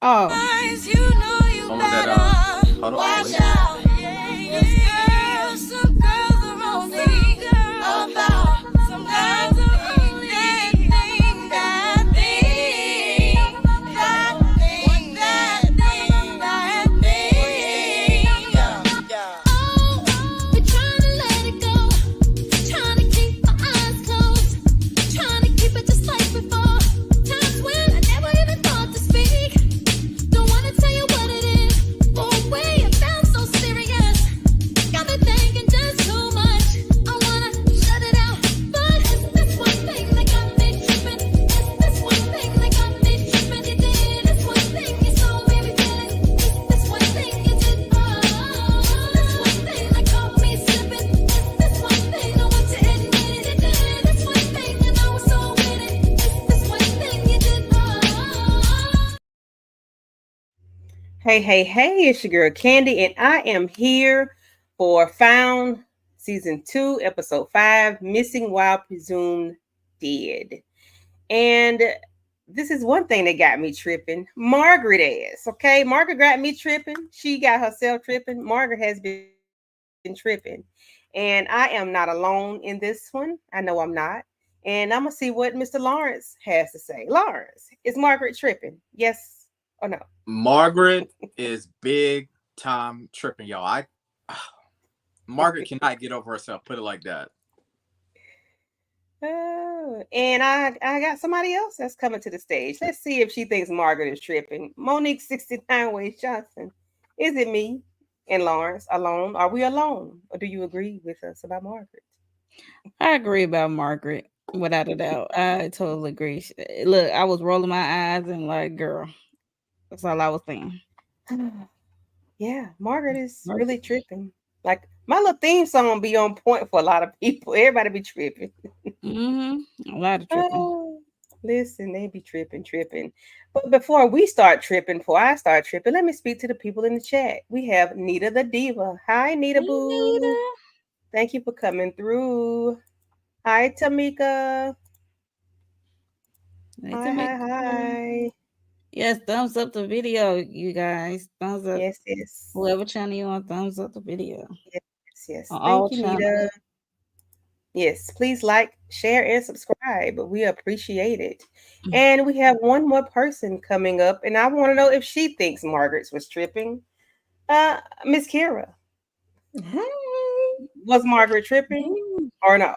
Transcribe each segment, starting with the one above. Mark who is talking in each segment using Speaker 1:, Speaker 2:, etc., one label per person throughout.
Speaker 1: Oh,
Speaker 2: You know you
Speaker 3: On that
Speaker 2: better
Speaker 3: hold on,
Speaker 2: watch
Speaker 3: wait.
Speaker 2: out. Some girls are only about. Some girls are only that thing, that thing, that thing, that thing. Oh, we're trying to let it go, trying to keep my eyes closed, trying to keep it just like before. Times when I never even thought to speak. Don't wanna tell you what it is. For a way it sounds so serious. Got me thinking just too much. I wanna shut it out. But it's this one thing that got me tripping. It's this one thing that got me tripping. You did this one thing you so made me feel it. It's this one thing you did. This one thing that caught me slipping. It's this one thing I want to admit it. You did this one thing and I was so with it. It's this one thing you did.
Speaker 4: Hey, hey, hey, it's your girl Candy, and I am here for Found Season 2, Episode 5, Missing While Presumed Dead. And this is one thing that got me tripping. Margaret ass, okay? Margaret got me tripping. She got herself tripping. Margaret has been tripping. And I am not alone in this one. I know I'm not. And I'm going to see what Mr. Lawrence has to say. Lawrence, is Margaret tripping? Yes or no?
Speaker 3: Margaret is big time tripping, y'all. Margaret cannot get over herself. Put it like that.
Speaker 4: Oh, and I got somebody else that's coming to the stage. Let's see if she thinks Margaret is tripping. Monique 69 Ways Johnson. Is it me and Lawrence alone? Are we alone? Or do you agree with us about Margaret?
Speaker 1: I agree about Margaret without a doubt. I totally agree. Look, I was rolling my eyes and like, girl, that's all I was saying.
Speaker 4: Yeah, Margaret is really
Speaker 1: Margaret.
Speaker 4: tripping. Like my little theme song be on point for a lot of people. Everybody be tripping.
Speaker 1: A lot of tripping.
Speaker 4: Oh, listen, they be tripping, tripping. But before we start tripping, before I start tripping, let me speak to the people in the chat. We have Nita the Diva. Hi, Nita
Speaker 1: Hey,
Speaker 4: Boo.
Speaker 1: Nita.
Speaker 4: Thank you for coming through. Hi, Tamika.
Speaker 1: Hey,
Speaker 4: Hi, hi,
Speaker 1: Tamika.
Speaker 4: hi.
Speaker 1: Yes, thumbs up the video, you guys. Thumbs up.
Speaker 4: Yes, yes.
Speaker 1: Whoever channel you on, thumbs up the video
Speaker 4: Yes, yes.
Speaker 1: on all
Speaker 4: Thank you,
Speaker 1: channels.
Speaker 4: Nita. Yes, please like, share, and subscribe. We appreciate it. And we have one more person coming up, and I want to know if she thinks Margaret's was tripping. Miss Kira,
Speaker 5: Hey.
Speaker 4: was Margaret tripping
Speaker 1: Mm.
Speaker 4: or no?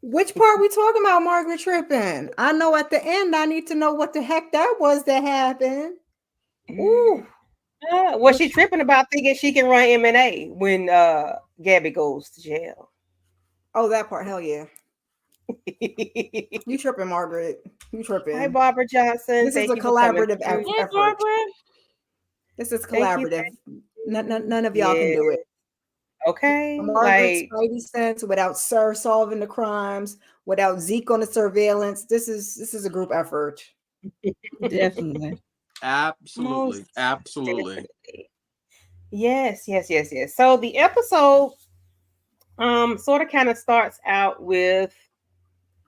Speaker 5: Which part we talking about Margaret tripping? I know at the end I need to know what the heck that was that happened. Ooh.
Speaker 4: Was she tripping about thinking she can run M&A when Gabby goes to jail?
Speaker 5: Oh, that part. Hell yeah. You tripping, Margaret. You
Speaker 4: Hi,
Speaker 5: tripping.
Speaker 4: Barbara Johnson.
Speaker 5: This is
Speaker 4: Thank
Speaker 5: a
Speaker 4: you for coming
Speaker 5: collaborative
Speaker 4: through.
Speaker 1: Hey,
Speaker 5: effort.
Speaker 1: Barbara.
Speaker 5: This is
Speaker 4: Thank you.
Speaker 5: collaborative. None of y'all can
Speaker 4: Yeah.
Speaker 5: do it.
Speaker 4: Okay.
Speaker 5: Margaret's
Speaker 4: Like,
Speaker 5: spidey sense without Sir solving the crimes, without Zeke on the surveillance. This is a group effort.
Speaker 1: Definitely.
Speaker 4: most
Speaker 3: Absolutely. Absolutely.
Speaker 4: definitely. Yes, yes, yes, yes. So the episode sort of kind of starts out with,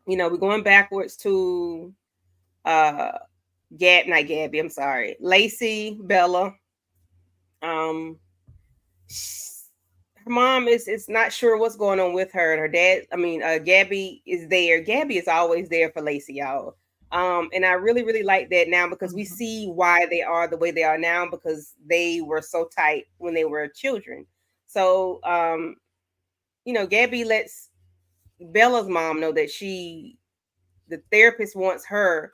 Speaker 4: we're going backwards to uh not Gabby, I'm sorry. Lacey, Bella. Um her mom is not sure what's going on with her, and her dad, Gabby is there. Gabby is always there for Lacey, y'all. And I really really like that now because we
Speaker 5: Mhm.
Speaker 4: see why they are the way they are now, because they were so tight when they were children. So Gabby lets Bella's mom know that the therapist wants her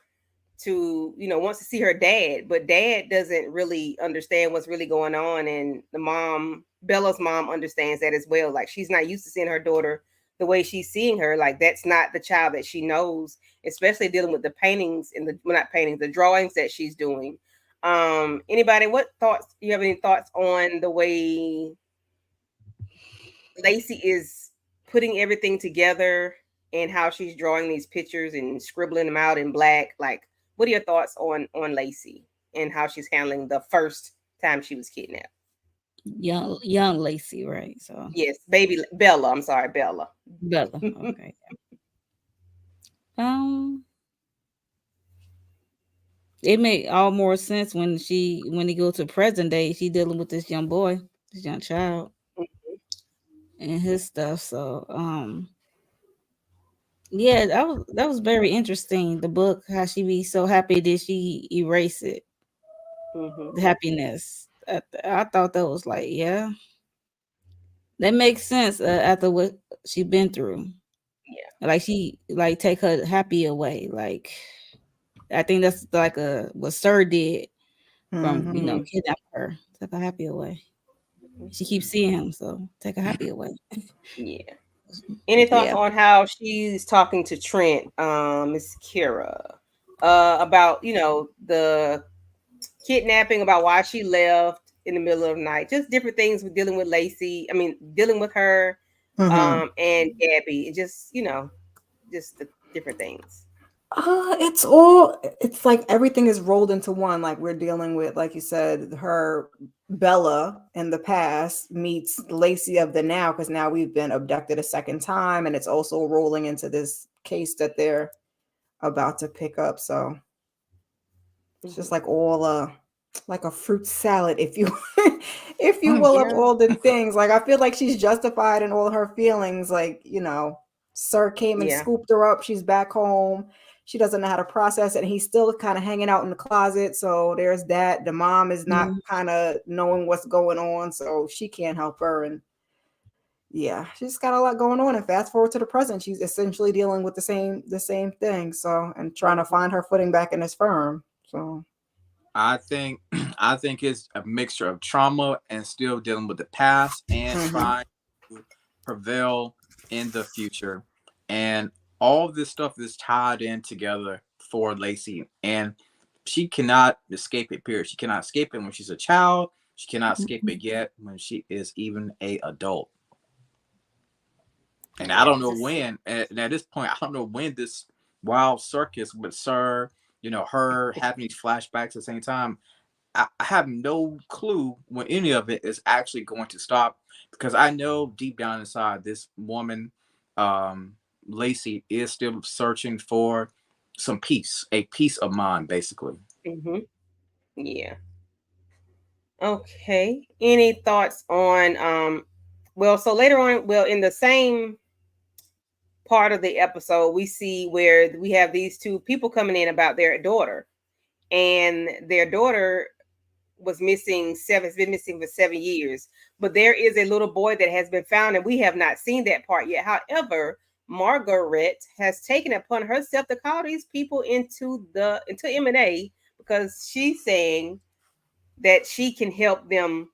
Speaker 4: to, wants to see her dad, but dad doesn't really understand what's really going on. And Bella's mom understands that as well. Like, she's not used to seeing her daughter the way she's seeing her. Like, that's not the child that she knows, especially dealing with the paintings and not paintings, the drawings that she's doing. Anybody, what thoughts, you have any thoughts on the way Lacey is putting everything together and how she's drawing these pictures and scribbling them out in black? Like, what are your thoughts on Lacey and how she's handling the first time she was kidnapped?
Speaker 1: Young Lacey, right? So
Speaker 4: Yes, baby Bella. I'm sorry, Bella.
Speaker 1: Bella. Okay. Um, It made all more sense when he go to present day, she dealing with this young boy, this young child, and his stuff. So yeah, that was very interesting. The book, how she be so happy that she erase it,
Speaker 4: Mm-hmm.
Speaker 1: the happiness. I thought that was like, yeah, that makes sense after what she been through.
Speaker 4: Yeah.
Speaker 1: Like she like take her happy away. Like I think that's like what Sir did from
Speaker 5: Mhm.
Speaker 1: kidnap her, take her happy away. She keeps seeing him, so take her happy away.
Speaker 4: Yeah. Any thoughts
Speaker 1: Yeah.
Speaker 4: on how she's talking to Trent, Miss Kira, about the kidnapping, about why she left in the middle of the night, just different things with dealing with Lacey. I mean, dealing with her,
Speaker 5: Mhm.
Speaker 4: and Gabby, just just the different things.
Speaker 5: It's like everything is rolled into one. Like we're dealing with, like you said, her Bella in the past meets Lacey of the now, because now we've been abducted a second time, and it's also rolling into this case that they're about to pick up. So it's just like all like a fruit salad, if you if you will, of
Speaker 4: Yeah.
Speaker 5: all the things. Like I feel like she's justified in all her feelings. Like, Sir came and
Speaker 4: Yeah.
Speaker 5: scooped her up. She's back home. She doesn't know how to process it. And he's still kind of hanging out in the closet. So there's that. The mom is not
Speaker 1: Mhm.
Speaker 5: kind of knowing what's going on. So she can't help her. And yeah, she's got a lot going on. And fast forward to the present, she's essentially dealing with the same thing. So, and trying to find her footing back in this firm. So
Speaker 3: I think I think it's a mixture of trauma and still dealing with the past and trying to prevail in the future. And all this stuff is tied in together for Lacey. And she cannot escape it, period. She cannot escape it when she's a child. She cannot escape it yet when she is even a adult. And I
Speaker 4: Yeah.
Speaker 3: don't know when, and at this point, I don't know when this wild circus with Sir, her having these flashbacks at the same time. I have no clue when any of it is actually going to stop, because I know deep down inside this woman, Lacey, is still searching for some peace, a peace of mind, basically.
Speaker 4: Mm-hmm. Yeah. Okay. Any thoughts on well, so later on, well, in the same part of the episode, we see where we have these two people coming in about their daughter. And their daughter has been missing for 7 years. But there is a little boy that has been found, and we have not seen that part yet. However, Margaret has taken upon herself to call these people into M&A, because she's saying that she can help them,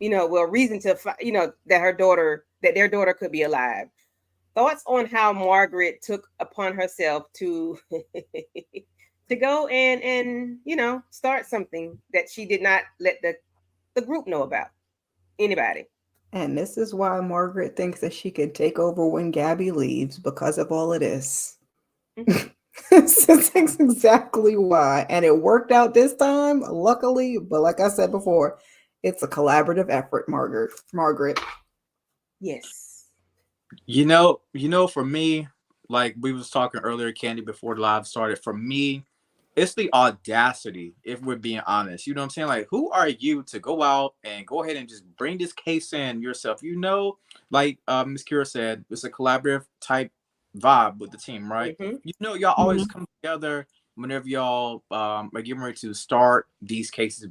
Speaker 4: reason to, that their daughter could be alive. Thoughts on how Margaret took upon herself to to go and start something that she did not let the group know about. Anybody?
Speaker 5: And this is why Margaret thinks that she can take over when Gabby leaves, because of all of this.
Speaker 4: Mhm.
Speaker 5: This is exactly why. And it worked out this time, luckily. But like I said before, it's a collaborative effort, Margaret.
Speaker 4: Yes.
Speaker 3: For me, like we was talking earlier, Candy, before the live started, for me, it's the audacity, if we're being honest. You know what I'm saying? Like, who are you to go out and go ahead and just bring this case in yourself? Like Ms. Kira said, it's a collaborative type vibe with the team, right?
Speaker 4: Mm-hmm.
Speaker 3: Y'all always
Speaker 1: Mhm.
Speaker 3: come together whenever y'all are getting ready to start these cases,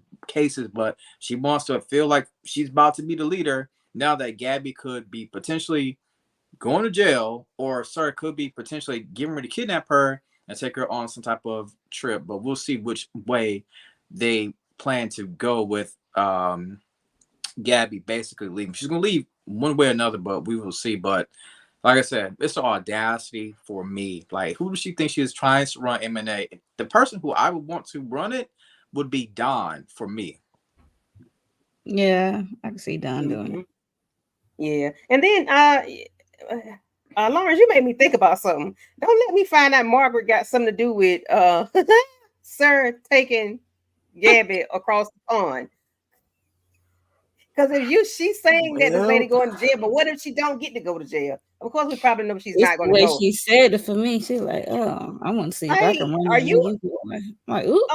Speaker 3: but she wants to feel like she's about to be the leader now that Gabby could be potentially going to jail, or Sir could be potentially getting ready to kidnap her and take her on some type of trip. But we'll see which way they plan to go with Gabby basically leaving. She's gonna leave one way or another, but we will see. But like I said, it's the audacity for me. Like, who does she think she is trying to run M&A? The person who I would want to run it would be Don for me.
Speaker 1: Yeah, I can see Don doing
Speaker 4: Mm-hmm.
Speaker 1: it.
Speaker 4: Yeah. And then Lawrence, you made me think about something. Don't let me find out Margaret got something to do with Sir taking Gabby across the pond. Because she's saying that this lady
Speaker 5: Well,
Speaker 4: going to jail, but what if she don't get to go to jail? Of course, we probably know she's
Speaker 1: It's
Speaker 4: not
Speaker 1: the
Speaker 4: going to
Speaker 1: way
Speaker 4: go.
Speaker 1: she said it for me. She's like, "Oh, I want to see if I can
Speaker 4: Hey,
Speaker 1: run
Speaker 4: are
Speaker 1: into
Speaker 4: you
Speaker 1: you." I'm like, "Ooh."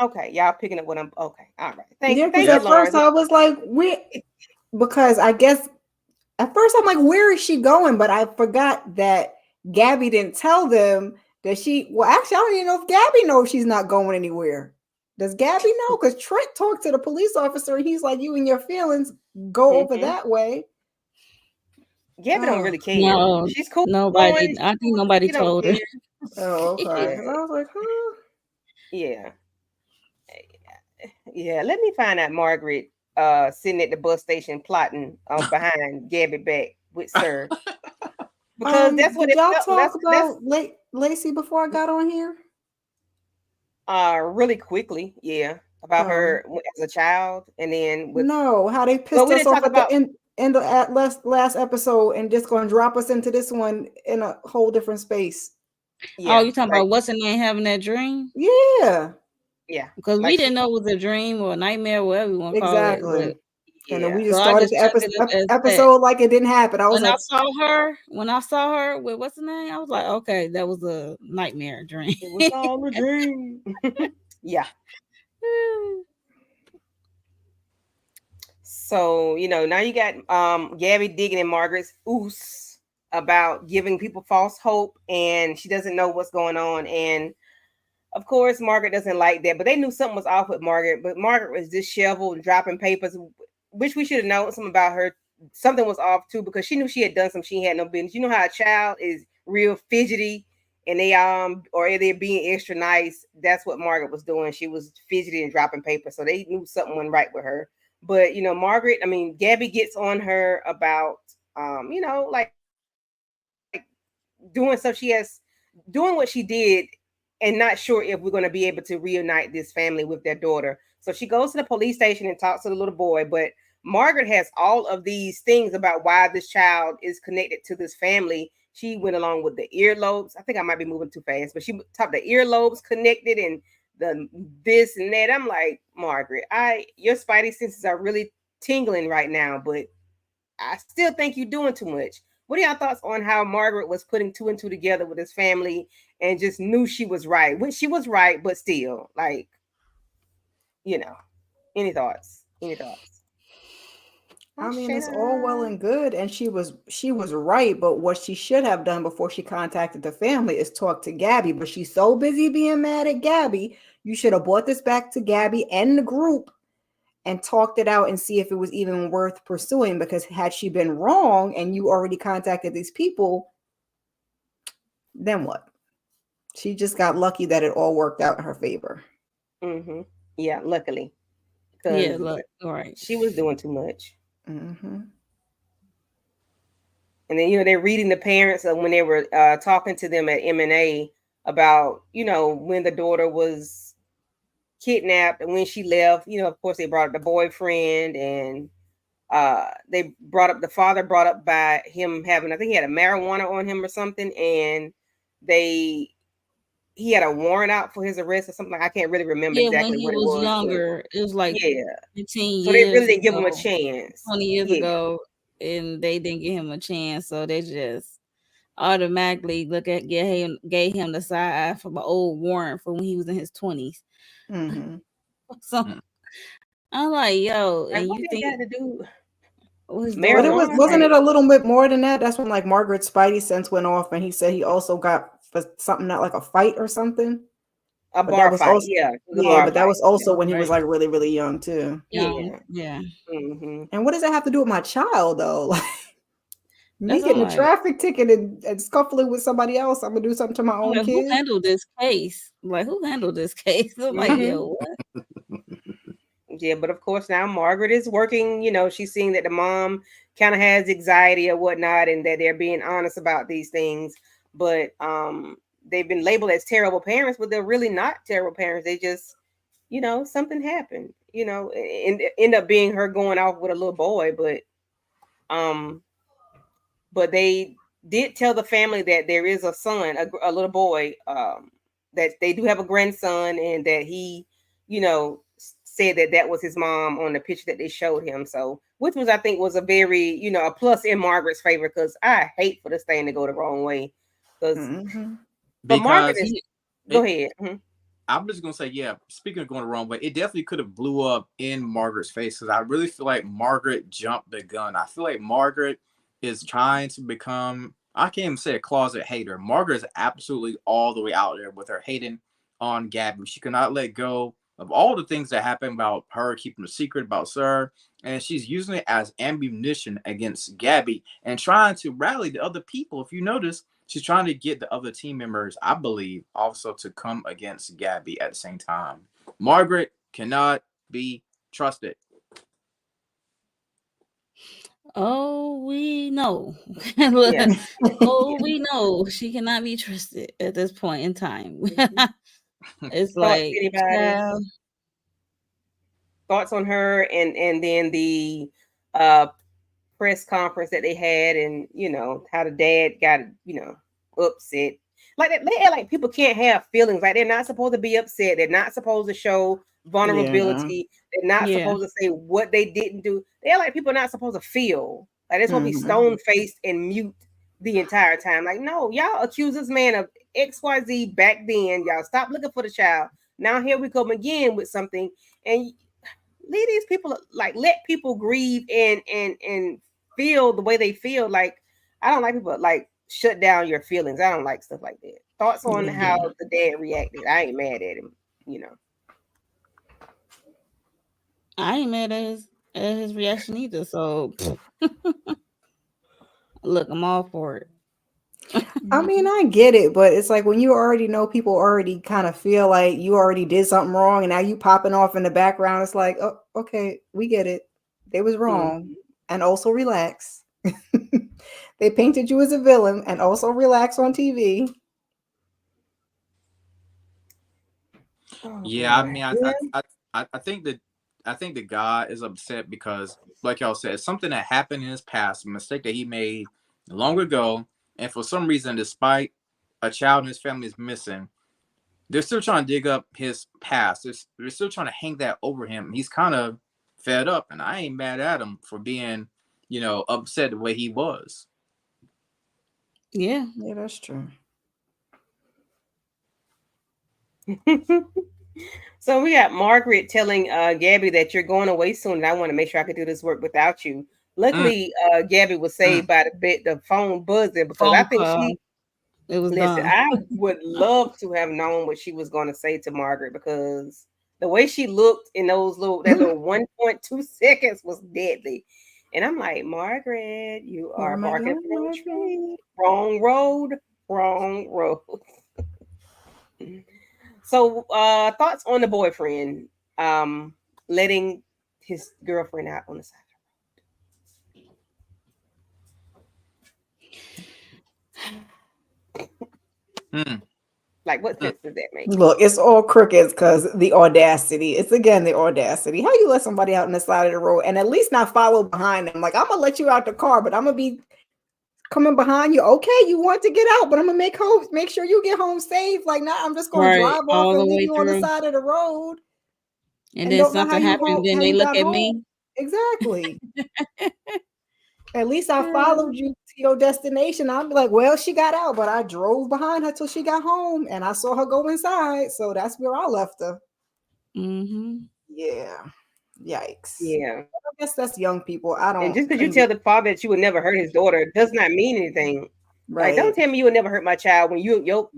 Speaker 4: okay? Y'all picking up what I'm okay. All right.
Speaker 5: Yeah, because
Speaker 4: Thank you,
Speaker 5: at first
Speaker 4: Lauren.
Speaker 5: I was like, because I guess at first I'm like, where is she going? But I forgot that Gabby didn't tell them that well, actually, I don't even know if Gabby knows she's not going anywhere. Does Gabby know? Because Trent talked to the police officer and he's like, you and your feelings go over that way.
Speaker 4: Gabby don't really care.
Speaker 1: No,
Speaker 4: She's cool.
Speaker 1: nobody. I think nobody
Speaker 4: She don't
Speaker 1: told her.
Speaker 4: care.
Speaker 5: Oh, okay.
Speaker 4: Yeah.
Speaker 5: I was like, huh?
Speaker 4: Yeah. Yeah. Let me find out Margaret sitting at the bus station plotting behind Gabby back with Sir. Because that's what
Speaker 5: did
Speaker 4: it
Speaker 5: y'all
Speaker 4: felt.
Speaker 5: talk
Speaker 4: That's
Speaker 5: about Lacey before I got on here?
Speaker 4: really quickly, yeah. About her as a child, and then with
Speaker 5: no, how they pissed
Speaker 4: we
Speaker 5: us
Speaker 4: didn't
Speaker 5: off
Speaker 4: talk
Speaker 5: at
Speaker 4: about
Speaker 5: the end of last episode and just going to drop us into this one in a whole different space.
Speaker 1: Oh, you talking about what's her name having that dream?
Speaker 5: Yeah.
Speaker 4: Yeah.
Speaker 1: Because we didn't know it was a dream or a nightmare, whatever you want to call it.
Speaker 5: Exactly.
Speaker 4: Yeah.
Speaker 5: And then we just
Speaker 1: So
Speaker 5: started the
Speaker 1: chucked it up as
Speaker 5: episode like it didn't happen. I was
Speaker 1: when
Speaker 5: like,
Speaker 1: when I saw her with what's the name, I was like, okay, that was a nightmare dream.
Speaker 4: It was all a dream. Yeah. So, now you got Gabby digging in Margaret's oos about giving people false hope, and she doesn't know what's going on. And of course, Margaret doesn't like that, but they knew something was off with Margaret. But Margaret was disheveled, dropping papers, which we should have known something about her. Something was off too, because she knew she had done something she had no business. You know how a child is real fidgety and or they're being extra nice. That's what Margaret was doing. She was fidgety and dropping papers. So they knew something went right with her. But Gabby gets on her about like doing stuff doing what she did and not sure if we're going to be able to reunite this family with their daughter. So she goes to the police station and talks to the little boy, but Margaret has all of these things about why this child is connected to this family. She went along with the earlobes. I think I might be moving too fast, but she talked the earlobes connected and the this and that. I'm like, Margaret, your spidey senses are really tingling right now, but I still think you're doing too much. What are y'all thoughts on how Margaret was putting two and two together with his family and just knew she was right when she was right, but still, like, any thoughts? Any thoughts?
Speaker 5: I mean, it's all well and good, and she was right, but what she should have done before she contacted the family is talk to Gabby. But she's so busy being mad at Gabby. You should have brought this back to Gabby and the group and talked it out and see if it was even worth pursuing, because had she been wrong and you already contacted these people, then what? She just got lucky that it all worked out in her favor.
Speaker 4: Mm-hmm. Yeah, luckily.
Speaker 1: Yeah, look, all right.
Speaker 4: She was doing too much.
Speaker 5: Mm-hmm.
Speaker 4: And then, they're reading the parents when they were talking to them at M&A about, when the daughter was kidnapped and when she left. Of course, they brought up the boyfriend, and the father brought up by him having, I think he had a marijuana on him or something, and he had a warrant out for his arrest or something. I can't really remember exactly
Speaker 1: when he was younger. It was like 15 years.
Speaker 4: So they really didn't give him a chance.
Speaker 1: 20 years ago, and they didn't give him a chance. So they just automatically gave him the side eye from an old warrant for when he was in his 20s.
Speaker 5: Mm-hmm.
Speaker 1: So I'm like, yo, and
Speaker 4: what
Speaker 1: you
Speaker 4: they
Speaker 1: think
Speaker 4: got to do?
Speaker 5: But wasn't it a little bit more than that? That's when like Margaret's spidey sense went off, and he said he also got for something, not like a fight or something.
Speaker 4: A bar fight, yeah.
Speaker 5: Yeah, but that was also when he was like really, really young too.
Speaker 1: Yeah.
Speaker 4: Mm-hmm.
Speaker 5: And what does that have to do with my child though? Like me getting a traffic ticket and scuffling with somebody else, I'm gonna do something to my own kid.
Speaker 1: Who handled this case? Like, who handled this case? I'm like, yo, what?
Speaker 4: Yeah, but of course now Margaret is working. She's seeing that the mom kind of has anxiety or whatnot, and that they're being honest about these things. But they've been labeled as terrible parents, but they're really not terrible parents. They just, something happened. And end up being her going off with a little boy, but they did tell the family that there is a son, a little boy, that they do have a grandson, and that he, said that was his mom on the picture that they showed him. So, which was, I think, was a very, a plus in Margaret's favor, because I hate for this thing to go the wrong way. But Margaret
Speaker 3: Because
Speaker 4: is. Go ahead.
Speaker 3: I'm just gonna say, yeah. Speaking of going the wrong way, it definitely could have blew up in Margaret's face, because I really feel like Margaret jumped the gun. I feel like Margaret is trying to become, I can't even say a closet hater. Margaret is absolutely all the way out there with her hating on Gabby. She cannot let go of all the things that happened about her keeping a secret about Sir, and she's using it as ammunition against Gabby and trying to rally the other people. If you notice, she's trying to get the other team members, I believe, also to come against Gabby at the same time. Margaret cannot be trusted.
Speaker 1: Oh, we know. Look,
Speaker 4: Yeah.
Speaker 1: oh, we know she cannot be trusted at this point in time. It's
Speaker 4: Thoughts,
Speaker 1: like,
Speaker 4: anybody?
Speaker 1: child,
Speaker 4: Thoughts on her, and then the press conference that they had, and how the dad got upset. Like they act like people can't have feelings. Like they're not supposed to be upset. They're not supposed to show vulnerability. They're not
Speaker 1: Yeah.
Speaker 4: supposed to say what they didn't do. They act like people are not supposed to feel. Like they're supposed to be
Speaker 5: Mhm.
Speaker 4: stone faced and mute the entire time. Like, no, y'all accuse this man of XYZ back then. Y'all stop looking for the child. Now here we come again with something, and leave these people, like, let people grieve and feel the way they feel. Like, I don't like people like shut down your feelings. I don't like stuff like that. Thoughts on how the dad reacted? I ain't mad at him.
Speaker 1: I ain't mad at his reaction either. So look, I'm all for it.
Speaker 5: I mean, I get it, but it's like when you already know, people already kind of feel like you already did something wrong, and now you popping off in the background. It's like, oh, okay, we get it. They was wrong, and also relax. They painted you as a villain, and also relax on TV.
Speaker 3: Yeah, I mean, I think that God is upset because, like y'all said, it's something that happened in his past, a mistake that he made long ago, and for some reason, despite a child in his family is missing, they're still trying to dig up his past. They're still trying to hang that over him. He's kind of fed up, and I ain't mad at him for being, upset the way he was.
Speaker 1: Yeah.
Speaker 5: Yeah, that's true.
Speaker 4: So we got Margaret telling Gabby that you're going away soon, and I want to make sure I can do this work without you. Luckily, Gabby was saved by the phone buzzing, because I think
Speaker 1: it was
Speaker 4: listen,
Speaker 1: done.
Speaker 4: I would love to have known what she was going to say to Margaret, because the way she looked in that little 1.2 seconds was deadly. And I'm like, Margaret, you are barking from a tree. Wrong road, wrong road. So, thoughts on the boyfriend letting his girlfriend out on the side of the road? Like, what sense does that make?
Speaker 5: Look, it's all crooked because the audacity. It's again the audacity. How you let somebody out on the side of the road and at least not follow behind them? Like, I'm gonna let you out the car, but I'm gonna be coming behind you. Okay, you want to get out, but I'm gonna make sure you get home safe. Like, nah, I'm just gonna drive off and leave you on the side of the road.
Speaker 1: And then something happened, then they look at me.
Speaker 5: Exactly. At least I followed you to your destination. I'll be like, well, she got out, but I drove behind her till she got home, and I saw her go inside. So that's where I left her. Yeah. Yikes.
Speaker 4: Yeah.
Speaker 5: I guess that's young people. I don't.
Speaker 4: And just because you tell the father that you would never hurt his daughter does not mean anything.
Speaker 5: Right.
Speaker 4: Like, don't tell me you would never hurt my child when your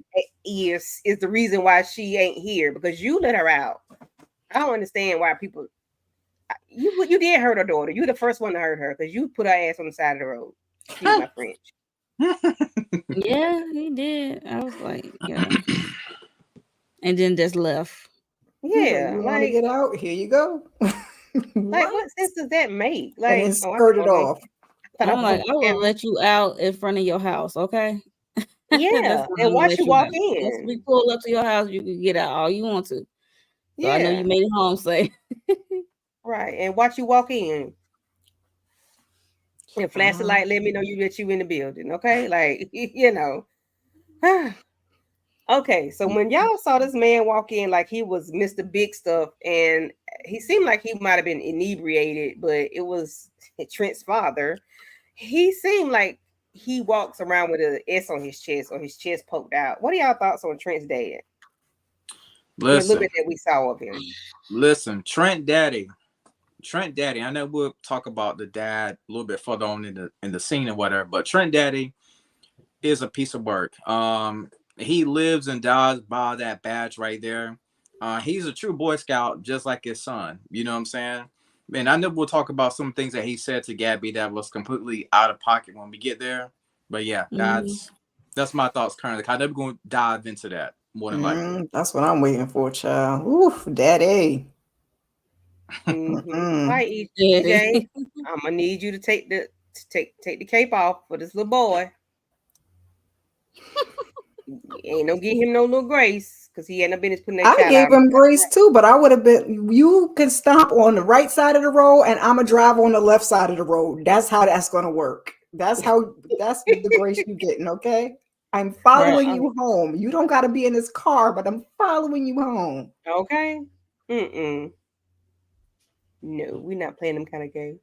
Speaker 4: ears is the reason why she ain't here, because you let her out. I don't understand why people. You did hurt her daughter. You the first one to hurt her, because you put her ass on the side of the road. Excuse my French.
Speaker 1: Yeah, he did. I was like, yeah. And then just left.
Speaker 4: Yeah,
Speaker 5: you want to get out? Here you go.
Speaker 4: Like, what sense does that make? Like,
Speaker 5: and then skirted off.
Speaker 1: I'm like, I will let you out in front of your house, okay?
Speaker 4: Yeah, and watch you walk in.
Speaker 1: Once we pull up to your house, you can get out all you want to. So
Speaker 4: yeah,
Speaker 1: I know you made it home safe.
Speaker 4: Right, and watch you walk in. And flash the light, let me know that you in the building, okay? Like, Okay, so when y'all saw this man walk in like he was Mr. Big Stuff, and he seemed like he might have been inebriated, but it was Trent's father. He seemed like he walks around with an S on his chest or his chest poked out. What are y'all thoughts on Trent's dad? The little
Speaker 3: Listen,
Speaker 4: bit that we saw of him.
Speaker 3: listen, Trent Daddy. I know we'll talk about the dad a little bit further on in the scene or whatever, but Trent Daddy is a piece of work. He lives and dies by that badge right there. He's a true Boy Scout, just like his son. You know what I'm saying? And I know we'll talk about some things that he said to Gabby that was completely out of pocket when we get there. But yeah, that's my thoughts currently. I know we're going to dive into that more than likely.
Speaker 5: That's what I'm waiting for, child. Oof, daddy.
Speaker 4: All right, EJ, I'm gonna need you to take the cape off for this little boy. Ain't no give him no little grace because he ain't no business putting that
Speaker 5: I
Speaker 4: child
Speaker 5: gave
Speaker 4: out.
Speaker 5: him grace too, but I would have been. You can stop on the right side of the road, and I'm gonna drive on the left side of the road. That's how that's gonna work. That's the grace you getting. Okay, I'm following you home. You don't got to be in this car, but I'm following you home.
Speaker 4: Okay. No, we're not playing them kind of games.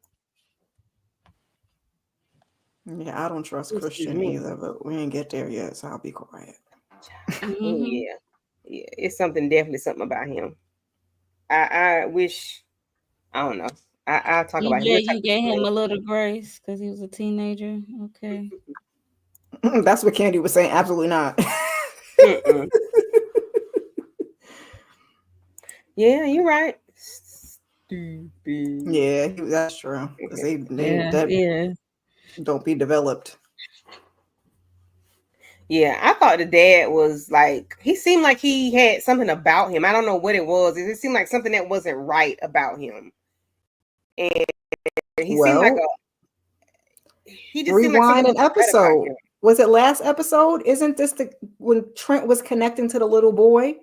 Speaker 5: Yeah, I don't trust Christian either, but we ain't get there yet, so I'll be quiet.
Speaker 4: Yeah, it's definitely something about him. I wish, I don't know. I'll talk about him.
Speaker 1: You gave him a little grace because he was a teenager. Okay.
Speaker 5: That's what Candy was saying. Absolutely not.
Speaker 4: Yeah, you're right.
Speaker 5: Yeah, that's true. Because they don't be developed.
Speaker 4: Yeah, I thought the dad was like, he seemed like he had something about him. I don't know what it was. It seemed like something that wasn't right about him. And he seemed like
Speaker 5: rewind an episode. Was it last episode? Isn't this when Trent was connecting to the little boy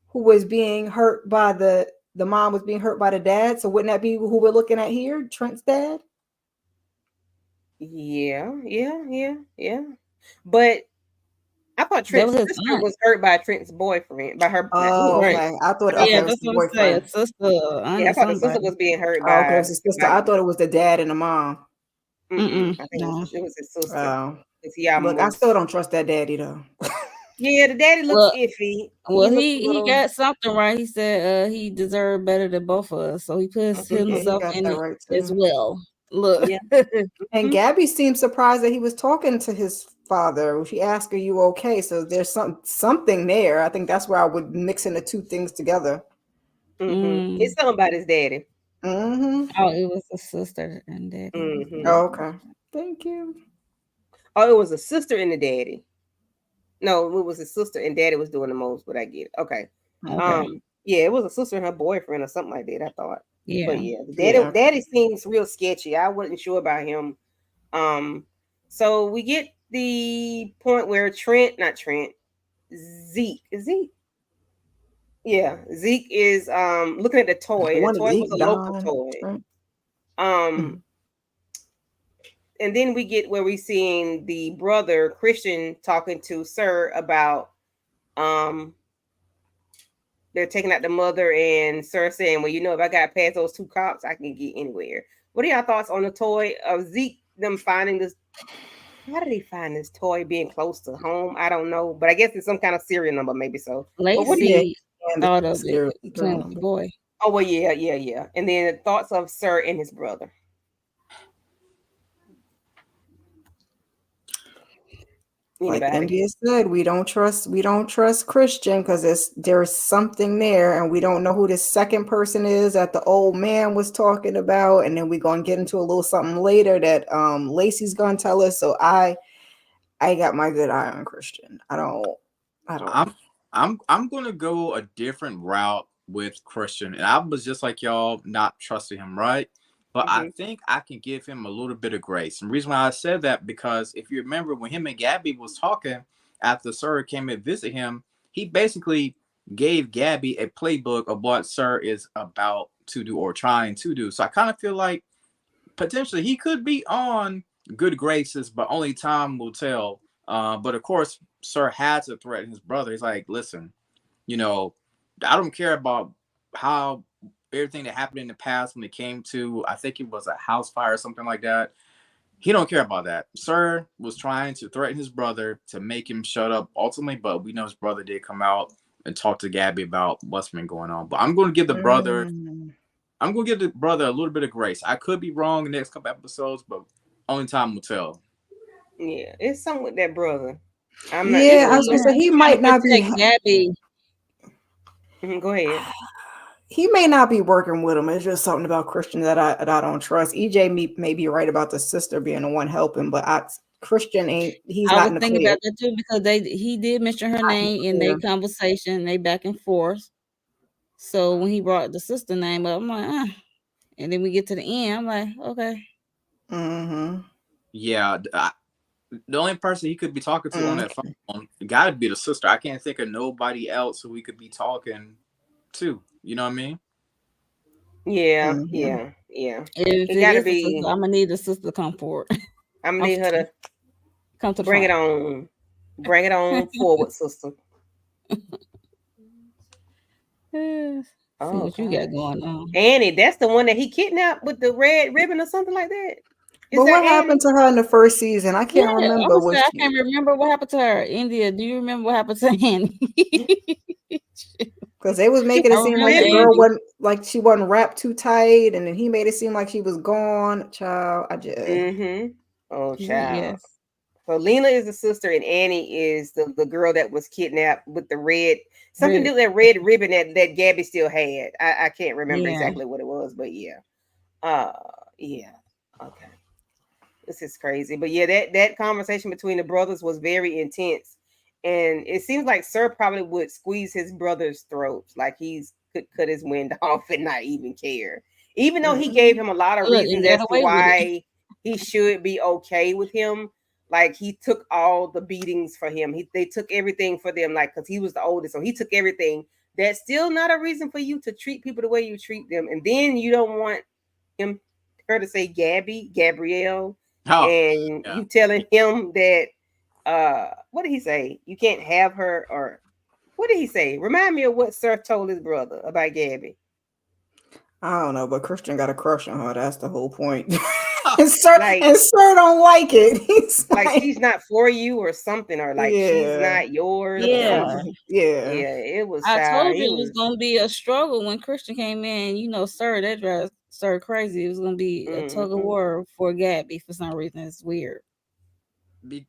Speaker 5: who was being hurt by the mom was being hurt by the dad? So wouldn't that be who we're looking at here? Trent's dad?
Speaker 4: Yeah. But I thought Trent's sister was hurt by Trent's boyfriend, by her.
Speaker 5: Oh, okay. I thought it was the boyfriend.
Speaker 1: Sister.
Speaker 4: I thought the sister was being hurt by.
Speaker 5: Okay, it's sister. I thought it was the dad and the mom.
Speaker 4: I think it was his sister.
Speaker 5: Look, I still don't trust that daddy though.
Speaker 4: Yeah, the daddy looks iffy.
Speaker 1: Well, he got something right. He said he deserved better than both of us, so he puts himself in it right as well. Look,
Speaker 5: and Gabby seemed surprised that he was talking to his father. She asked, "Are you okay?" So there's something there. I think that's where I would mix in the two things together.
Speaker 4: It's something about his daddy.
Speaker 1: Oh, it was a sister and daddy.
Speaker 5: Oh, okay. Thank you.
Speaker 4: Oh, it was a sister and a daddy. No, it was a sister and daddy was doing the most, but I get it. Okay. Yeah, it was a sister and her boyfriend or something like that, I thought.
Speaker 1: Yeah.
Speaker 4: But yeah, daddy seems real sketchy. I wasn't sure about him. So we get the point where Zeke is looking at the toy. The toy was a local toy. And then we get where we seeing the brother Christian talking to Sir about they're taking out the mother, and Sir saying, well, if I got past those two cops, I can get anywhere. What are y'all thoughts on the toy of Zeke, them finding this? How did he find this toy being close to home? I don't know, but I guess it's some kind of serial number, maybe so.
Speaker 1: Lacey thought of it, boy.
Speaker 4: Oh, well, yeah. And then the thoughts of Sir and his brother.
Speaker 5: Like India said, we don't trust Christian because there's something there, and we don't know who this second person is that the old man was talking about, and then we're gonna get into a little something later that Lacey's gonna tell us. So I got my good eye on Christian.
Speaker 3: I'm gonna go a different route with Christian, and I was just like y'all, not trusting him, right? But I think I can give him a little bit of grace. And the reason why I said that, because if you remember when him and Gabby was talking after Sir came and visit him, he basically gave Gabby a playbook of what Sir is about to do or trying to do. So I kind of feel like potentially he could be on good graces, but only time will tell. But of course, Sir had to threaten his brother. He's like, listen, you know, I don't care about how everything that happened in the past when it came to, I think it was a house fire or something like that. He don't care about that. Sir was trying to threaten his brother to make him shut up ultimately, but we know his brother did come out and talk to Gabby about what's been going on. But I'm going to give the brother a little bit of grace. I could be wrong in the next couple episodes, but only time will tell.
Speaker 4: Yeah, it's something with that brother. I'm not
Speaker 5: Yeah,
Speaker 4: sure.
Speaker 5: I was gonna say he might not be.
Speaker 1: Gabby.
Speaker 4: Go ahead.
Speaker 5: He may not be working with him. It's just something about Christian that I don't trust. EJ may be right about the sister being the one helping, but Christian ain't. He's
Speaker 1: I
Speaker 5: not
Speaker 1: was
Speaker 5: in the
Speaker 1: thinking
Speaker 5: clear.
Speaker 1: about that too because he did mention her name in their conversation, they back and forth. So when he brought the sister name up, I'm like, and then we get to the end, I'm like, okay.
Speaker 5: Mm-hmm.
Speaker 3: Yeah, the only person he could be talking to on that phone got to be the sister. I can't think of nobody else who we could be talking to. You know what I mean?
Speaker 4: Yeah,
Speaker 5: Mhm.
Speaker 4: yeah.
Speaker 1: If
Speaker 4: It gotta
Speaker 1: is the
Speaker 4: be.
Speaker 1: sister, I'm gonna need the sister to come forward.
Speaker 4: I'm gonna need her to
Speaker 1: come to the
Speaker 4: bring it
Speaker 1: front.
Speaker 4: on. Bring it on forward, sister.
Speaker 1: See what you got going on.
Speaker 4: Annie, that's the one that he kidnapped with the red ribbon or something like that.
Speaker 5: But what happened to her in the first season? I can't remember.
Speaker 1: I can't remember what happened to her. India, do you remember what happened to Annie?
Speaker 5: Because they was making it seem like the girl wasn't like she wasn't wrapped too tight, and then he made it seem like she was gone. Child, I just.
Speaker 4: Oh, child.
Speaker 1: Yes.
Speaker 4: So Lena is the sister, and Annie is the girl that was kidnapped with the red something to do with that red ribbon that Gabby still had. I can't remember exactly what it was, but yeah. Yeah. Okay. This is crazy. But yeah, that conversation between the brothers was very intense. And it seems like Sir probably would squeeze his brother's throats, like he's could cut his wind off and not even care. Even though he gave him a lot of reasons as to why he should be okay with him. Like he took all the beatings for him. They took everything for them, like because he was the oldest, so he took everything. That's still not a reason for you to treat people the way you treat them. And then you don't want her to say Gabrielle, and you telling him that what did he say? You can't have her, or what did he say? Remind me of what Sir told his brother about Gabby.
Speaker 5: I don't know, but Christian got a crush on her. That's the whole point. and Sir don't like it. He's
Speaker 4: like she's not for you or something, or like she's not yours.
Speaker 1: Yeah.
Speaker 4: It was.
Speaker 1: I told you it was gonna be a struggle when Christian came in. You know, Sir, that drives Sir crazy. It was gonna be a tug of war for Gabby for some reason. It's weird.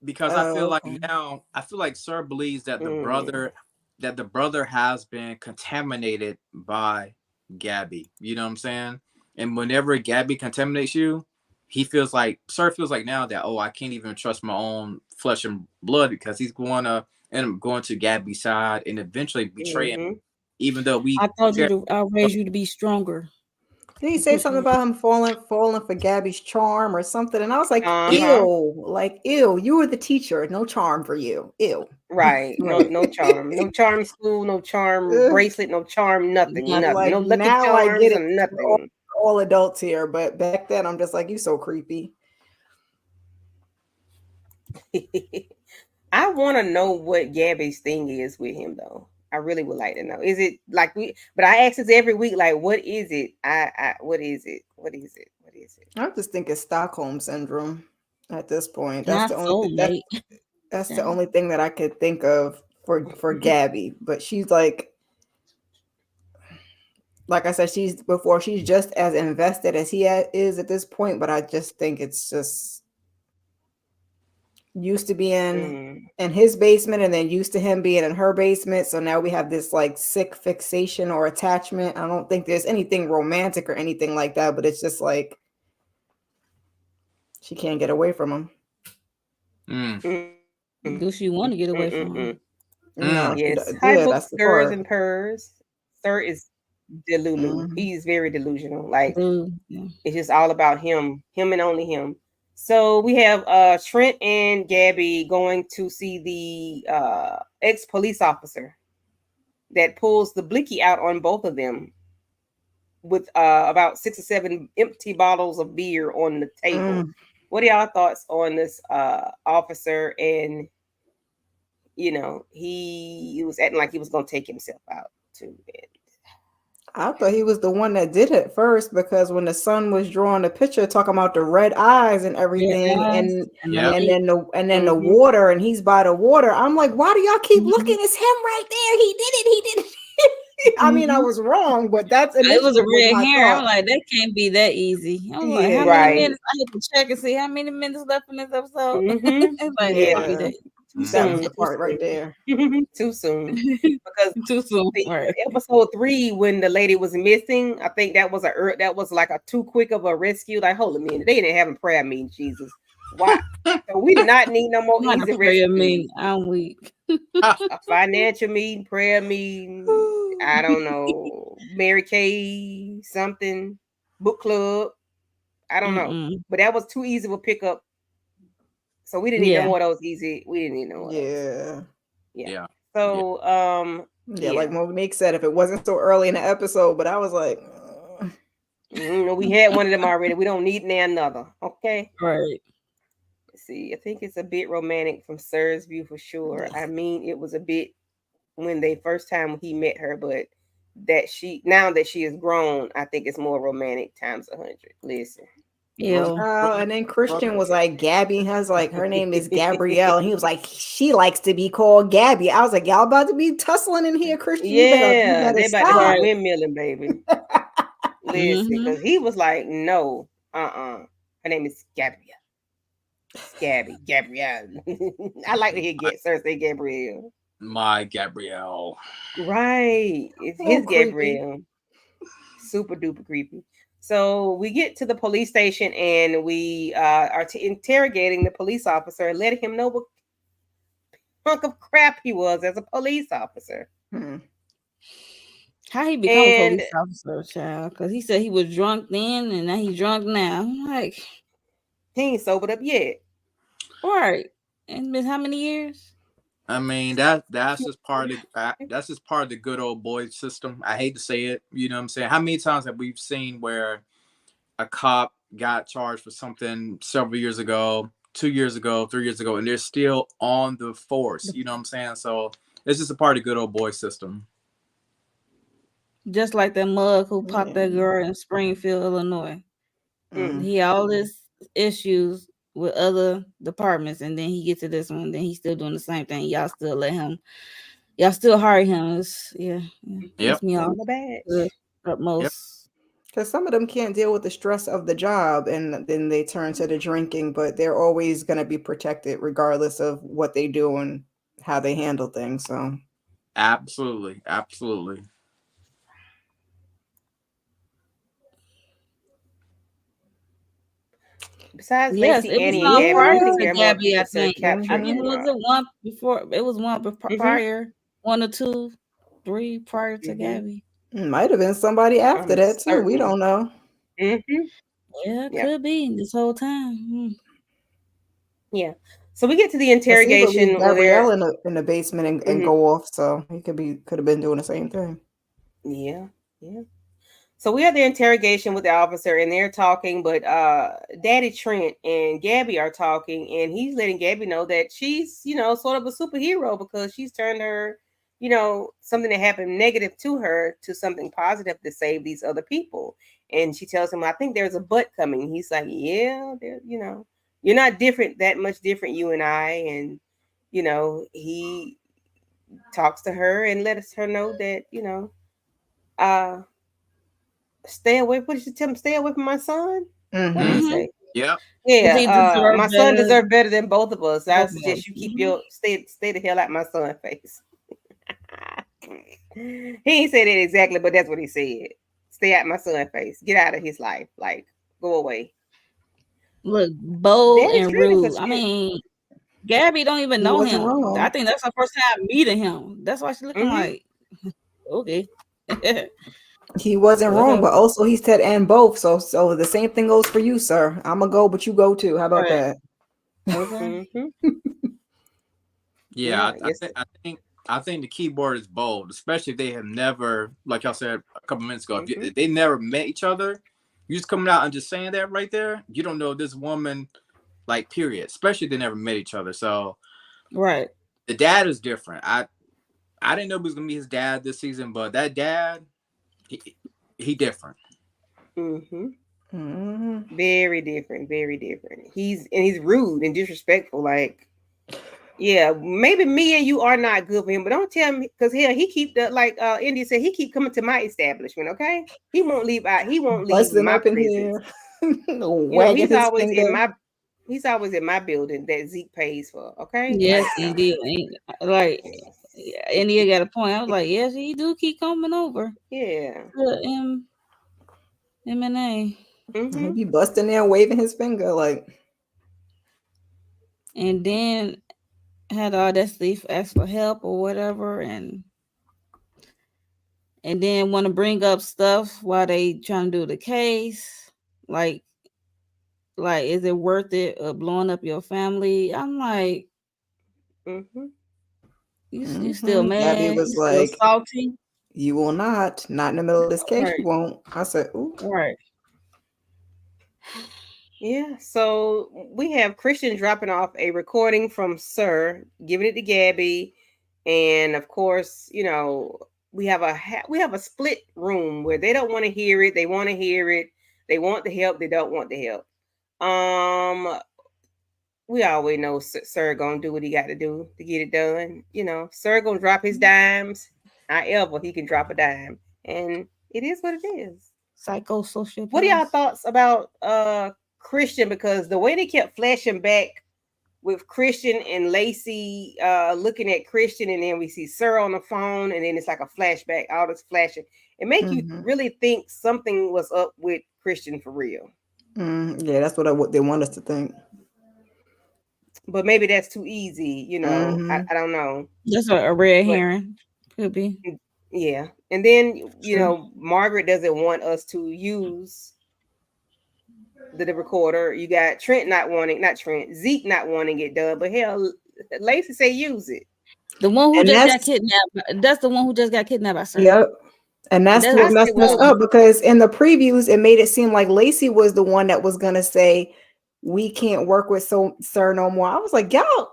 Speaker 3: Because I feel like Sir believes that the brother has been contaminated by Gabby. You know what I'm saying? And whenever Gabby contaminates you, Sir feels like now that, I can't even trust my own flesh and blood because he's going to end up going to Gabby's side and eventually betray him. Even though
Speaker 1: I'll raise you to be stronger.
Speaker 5: Did he say something about him falling for Gabby's charm or something? And I was like, ew, you were the teacher. No charm for you. Ew.
Speaker 4: Right. No charm. No charm school, no charm bracelet, no charm, nothing.
Speaker 5: Like,
Speaker 4: no lucky
Speaker 5: now
Speaker 4: charms
Speaker 5: I get it.
Speaker 4: And nothing.
Speaker 5: All adults here, but back then I'm just like, you so creepy.
Speaker 4: I want to know what Gabby's thing is with him though. I really would like to know. Is it like but I ask this every week, like, what is it? What is it? What is it? What is it?
Speaker 5: I just think it's Stockholm syndrome at this point. That's the only thing that I could think of for Gabby. But she's like I said, she's just as invested as he is at this point. But I just think it's just used to being in his basement and then used to him being in her basement. So now we have this like sick fixation or attachment. I don't think there's anything romantic or anything like that, but it's just like she can't get away from him.
Speaker 1: Do she want to get away from him?
Speaker 5: No,
Speaker 4: yes.
Speaker 5: That's the
Speaker 4: Spurs and purrs. Sir is delulu. He's very delusional. Like it's just all about him and only him. So we have Trent and Gabby going to see the ex-police officer that pulls the blicky out on both of them with about 6 or 7 empty bottles of beer on the table. What are y'all thoughts on this officer and you know, he was acting like he was gonna take himself out too.
Speaker 5: I thought he was the one that did it first, because when the son was drawing the picture talking about the red eyes and everything, and
Speaker 3: Yeah.
Speaker 5: then the water, and he's by the water, I'm like, why do y'all keep looking? It's him right there. He did it. He did it. I mean, I was wrong, but that's
Speaker 1: It was a
Speaker 5: initially
Speaker 1: red
Speaker 5: my
Speaker 1: hair. I'm
Speaker 5: thought.
Speaker 1: like, that can't be that easy. I'm like,
Speaker 5: Yeah.
Speaker 1: how
Speaker 4: Right.
Speaker 1: many minutes? I had to check and see how many minutes left in this episode.
Speaker 4: Mhm.
Speaker 1: It's like,
Speaker 4: Yeah.
Speaker 1: it can't be that.
Speaker 4: Too
Speaker 5: That was
Speaker 4: soon.
Speaker 5: the part right there.
Speaker 4: Too soon. Because
Speaker 1: Too soon.
Speaker 4: the
Speaker 1: Right.
Speaker 4: episode 3, when the lady was missing, I think that was like a too quick of a rescue. Like, hold a minute, they didn't have a prayer meeting. Jesus, why? So we do not need no more
Speaker 1: Not
Speaker 4: easy
Speaker 1: a prayer
Speaker 4: rescue.
Speaker 1: meeting. I'm weak.
Speaker 4: A financial meeting, prayer meeting. I don't know, Mary Kay something, book club. I don't know,
Speaker 1: Mm-mm.
Speaker 4: but that was too easy of a pickup. So we didn't need no
Speaker 1: Yeah.
Speaker 4: more of those easy. We didn't need no more. Of those.
Speaker 5: Yeah.
Speaker 4: So
Speaker 5: Yeah, like Monique said, if it wasn't so early in the episode, but I was like,
Speaker 4: we had one of them already. We don't need another. Okay.
Speaker 1: Right.
Speaker 4: Let's see, I think it's a bit romantic from Sir's view for sure. I mean, it was a bit when they first time he met her, but now that she is grown, I think it's more romantic times 100. Listen.
Speaker 1: Ew.
Speaker 5: and then Christian was like, Gabby has like, her name is Gabrielle, and he was like, she likes to be called Gabby. I was like, y'all about to be tussling in here, Christian?
Speaker 4: Yeah,
Speaker 5: they
Speaker 4: they about to
Speaker 5: stop.
Speaker 4: be windmilling, baby. Listen, because he was like, no, her name is Gabrielle. Gabrielle. I like to hear Sir say Gabrielle.
Speaker 3: My Gabrielle.
Speaker 4: Right. It's his Gabrielle. Super duper creepy. So we get to the police station and we are interrogating the police officer and letting him know what hunk of crap he was as a police officer.
Speaker 1: How he become a police officer, child? Because he said he was drunk then and now he's drunk now. I'm like,
Speaker 4: he ain't sobered up yet.
Speaker 1: Right. And it's been how many years?
Speaker 3: I mean, that's just part of the good old boy system. I hate to say it, you know what I'm saying? How many times have we seen where a cop got charged for something several years ago, 2 years ago, 3 years ago, and they're still on the force, you know what I'm saying? So it's just a part of the good old boy system.
Speaker 1: Just like that mug who popped that girl in Springfield, Illinois. He had all his issues with other departments, and then he gets to this one, then he's still doing the same thing. Y'all still hire him. It's me off.
Speaker 5: Because some of them can't deal with the stress of the job, and then they turn to the drinking, but they're always going to be protected regardless of what they do and how they handle things. So
Speaker 3: absolutely.
Speaker 4: Besides Lacey, Annie, and
Speaker 1: Gabby, I think it was one before. It was one prior, 1 or 2, 3 prior to Gabby.
Speaker 5: It might have been somebody after that too. We don't know.
Speaker 1: Yeah, it could be this whole time.
Speaker 4: Yeah. So we get to the interrogation.
Speaker 5: Gabrielle in the basement and go off. So he could have been doing the same thing.
Speaker 4: Yeah. So we have the interrogation with the officer, and they're talking, but Daddy Trent and Gabby are talking, and he's letting Gabby know that she's, sort of a superhero because she's turned her, something that happened negative to her to something positive to save these other people. And she tells him, I think there's a butt coming. He's like, yeah, you're not that much different, you and I. And, he talks to her and lets her know that, stay away. What did she tell him? Stay away from my son. What did he say?
Speaker 3: Yeah.
Speaker 4: My son deserves better than both of us. I suggest you keep your stay the hell out my son's face. He ain't said it exactly, but that's what he said. Stay out my son's face. Get out of his life. Like, go away.
Speaker 1: Look, bold and rude. I mean, Gabby don't even know him. Wrong. I think that's her first time meeting him. That's why she's looking like, okay.
Speaker 5: He wasn't wrong, but also he said and both. So the same thing goes for you, sir. I'm gonna go, but you go too. How about that?
Speaker 3: Yeah, I think the keyboard is bold, especially if they have never, like y'all said a couple minutes ago, if they never met each other. You just coming out and just saying that right there, you don't know this woman, like, period. Especially if they never met each other. So,
Speaker 1: right,
Speaker 3: the dad is different. I didn't know it was gonna be his dad this season, but that dad, he different.
Speaker 4: Very different, very different. He's rude and disrespectful. Like, yeah, maybe me and you are not good for him, but don't tell me, because he keep the, like India said, he keep coming to my establishment. Okay, he won't leave out. He won't leave
Speaker 5: Busting
Speaker 4: my
Speaker 5: up in
Speaker 4: presence.
Speaker 5: here.
Speaker 4: You know,
Speaker 5: Wagging
Speaker 4: he's
Speaker 5: his
Speaker 4: always
Speaker 5: finger.
Speaker 4: in my. He's always in my building that Zeke pays for. Okay.
Speaker 1: Yes, indeed. Like, India got a point. I was like, yes, he do keep coming over.
Speaker 4: Yeah.
Speaker 1: To M&A.
Speaker 5: He be busting there, waving his finger, like.
Speaker 1: And then had all that stuff, ask for help or whatever, and then want to bring up stuff while they trying to do the case, like is it worth it blowing up your family? I'm like, you still mad?
Speaker 5: Gabby was
Speaker 1: you
Speaker 5: like,
Speaker 1: still salty?
Speaker 5: You will not in the middle of this case.
Speaker 1: Right.
Speaker 5: You won't. I said, ooh.
Speaker 1: Right.
Speaker 4: Yeah, so we have Christian dropping off a recording from Sir, giving it to Gabby, and of course, you know, we have a split room where they don't want to hear it. They want to hear it. They want the help. They don't want the help. We always know Sir gonna do what he got to do to get it done. You know, Sir gonna drop his dimes. However, he can drop a dime, and it is what it is.
Speaker 1: Psychosocial.
Speaker 4: What are y'all thoughts about Christian? Because the way they kept flashing back with Christian and Lacey looking at Christian, and then we see Sir on the phone, and then it's like a flashback, all this flashing. It makes you really think something was up with Christian for real.
Speaker 5: Yeah, that's what they want us to think.
Speaker 4: But maybe that's too easy, you know. I don't know.
Speaker 1: That's a red herring. Could be.
Speaker 4: Yeah. And then, you know, Margaret doesn't want us to use the recorder. You got Zeke not wanting it done, but hell, Lacey say use it.
Speaker 1: The one who just got kidnapped. That's the one who just got kidnapped by Sir.
Speaker 5: Yep. And that's what messed us up, because in the previews, it made it seem like Lacey was the one that was going to say, we can't work with Sir no more. I was like, y'all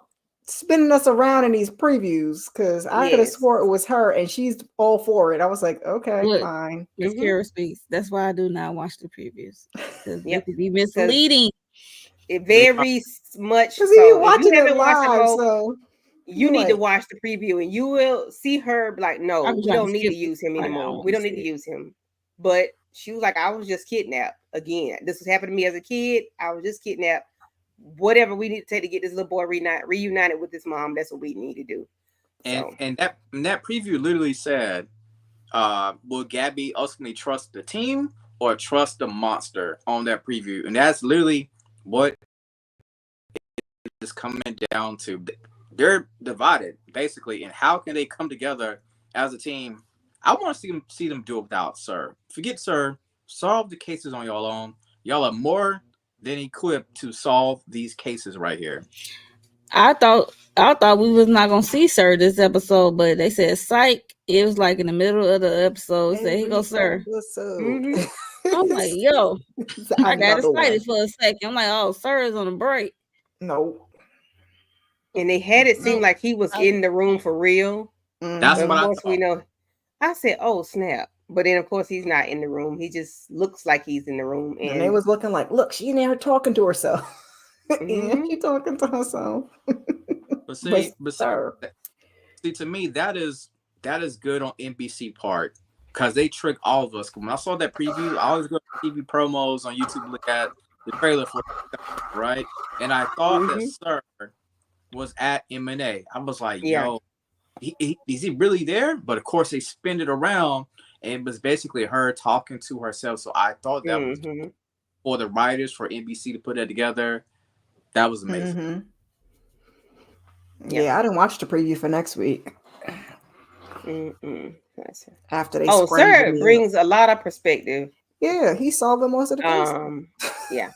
Speaker 5: spinning us around in these previews, because I could have swore it was her, and she's all for it. I was like, okay, fine.
Speaker 1: Miss Kara speaks. That's why I do not watch the previews. It could be misleading.
Speaker 4: It varies much.
Speaker 5: Because you watching it live, so
Speaker 4: you need to watch the preview, and you will see her like, no, we don't need to use him anymore. We don't need to use him. But she was like, I was just kidnapped again. This was happening to me as a kid. I was just kidnapped. Whatever we need to take to get this little boy reunited with his mom, that's what we need to do.
Speaker 3: And that preview literally said, will Gabby ultimately trust the team or trust the monster on that preview? And that's literally what is coming down to. They're divided, basically, and how can they come together as a team? I want to see them do it without Sir. Forget Sir. Solve the cases on y'all own. Y'all are more than equipped to solve these cases right here.
Speaker 1: I thought we was not gonna see Sir this episode, but they said psych. It was like in the middle of the episode. Say, here goes Sir. I'm like, yo, I got excited for a second. I'm like, oh, Sir is on a break.
Speaker 5: No.
Speaker 4: And they had it seem like he was in the room for real.
Speaker 3: That's what I thought.
Speaker 4: We know. I said, oh, snap. But then, of course, he's not in the room. He just looks like he's in the room.
Speaker 5: And they was looking like, look, she's in there talking to herself. She's talking to herself.
Speaker 3: But see, to me, that is good on NBC part, because they trick all of us. When I saw that preview, I always go to TV promos on YouTube to look at the trailer for it, right? And I thought that Sir was at M&A. I was like, yo, is he really there? But of course, they spin it around, and it was basically her talking to herself. So I thought that was for the writers, for NBC to put that together. That was amazing.
Speaker 5: Yeah, I didn't watch the preview for next week. After they
Speaker 4: Sir brings a lot of perspective.
Speaker 5: Yeah, he solved most of the cases.
Speaker 4: Yeah.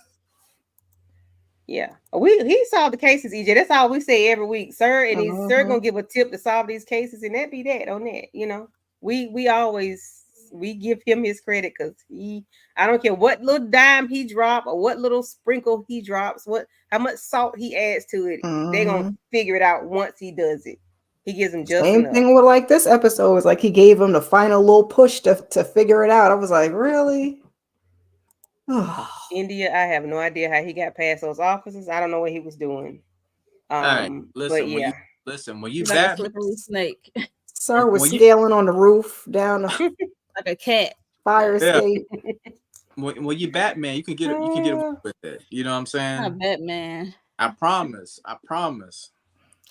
Speaker 4: He solved the cases, EJ. That's all we say every week, Sir. And he's Sir gonna give a tip to solve these cases, and that be that on that. You know, we always give him his credit, because I don't care what little dime he drop or what little sprinkle he drops, how much salt he adds to it, they're gonna figure it out once he does it. He gives him just
Speaker 5: Same
Speaker 4: enough.
Speaker 5: thing with like this episode. It's like he gave him the final little push to figure it out. I was like, really?
Speaker 4: India, I have no idea how he got past those officers. I don't know what he was doing.
Speaker 3: All right,
Speaker 4: But
Speaker 3: listen.
Speaker 4: yeah.
Speaker 3: When you
Speaker 1: He's like a
Speaker 3: Batman,
Speaker 1: slippery snake,
Speaker 5: Sir was
Speaker 3: When you-
Speaker 5: scaling on the roof down the
Speaker 1: like a cat.
Speaker 5: fire
Speaker 3: Yeah.
Speaker 5: escape.
Speaker 3: when you Batman, you can get away with it. You know what I'm saying?
Speaker 1: Not Batman.
Speaker 3: I promise.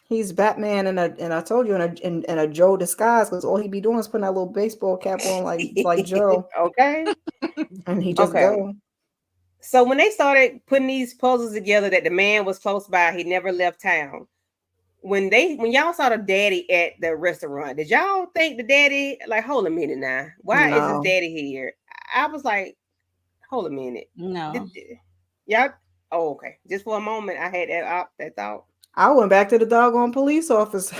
Speaker 5: He's Batman, and I told you in a Joe disguise, because all he be doing is putting that little baseball cap on like Joe,
Speaker 4: Okay.
Speaker 5: and he just
Speaker 4: Okay.
Speaker 5: go.
Speaker 4: So when they started putting these puzzles together that the man was close by, he never left town. When y'all saw the daddy at the restaurant, did y'all think the daddy, like, hold a minute now, why is
Speaker 5: No.
Speaker 4: his daddy here? I was like, hold a minute.
Speaker 1: No.
Speaker 4: Y'all, oh, okay. Just for a moment, I had that thought.
Speaker 5: I went back to the doggone police office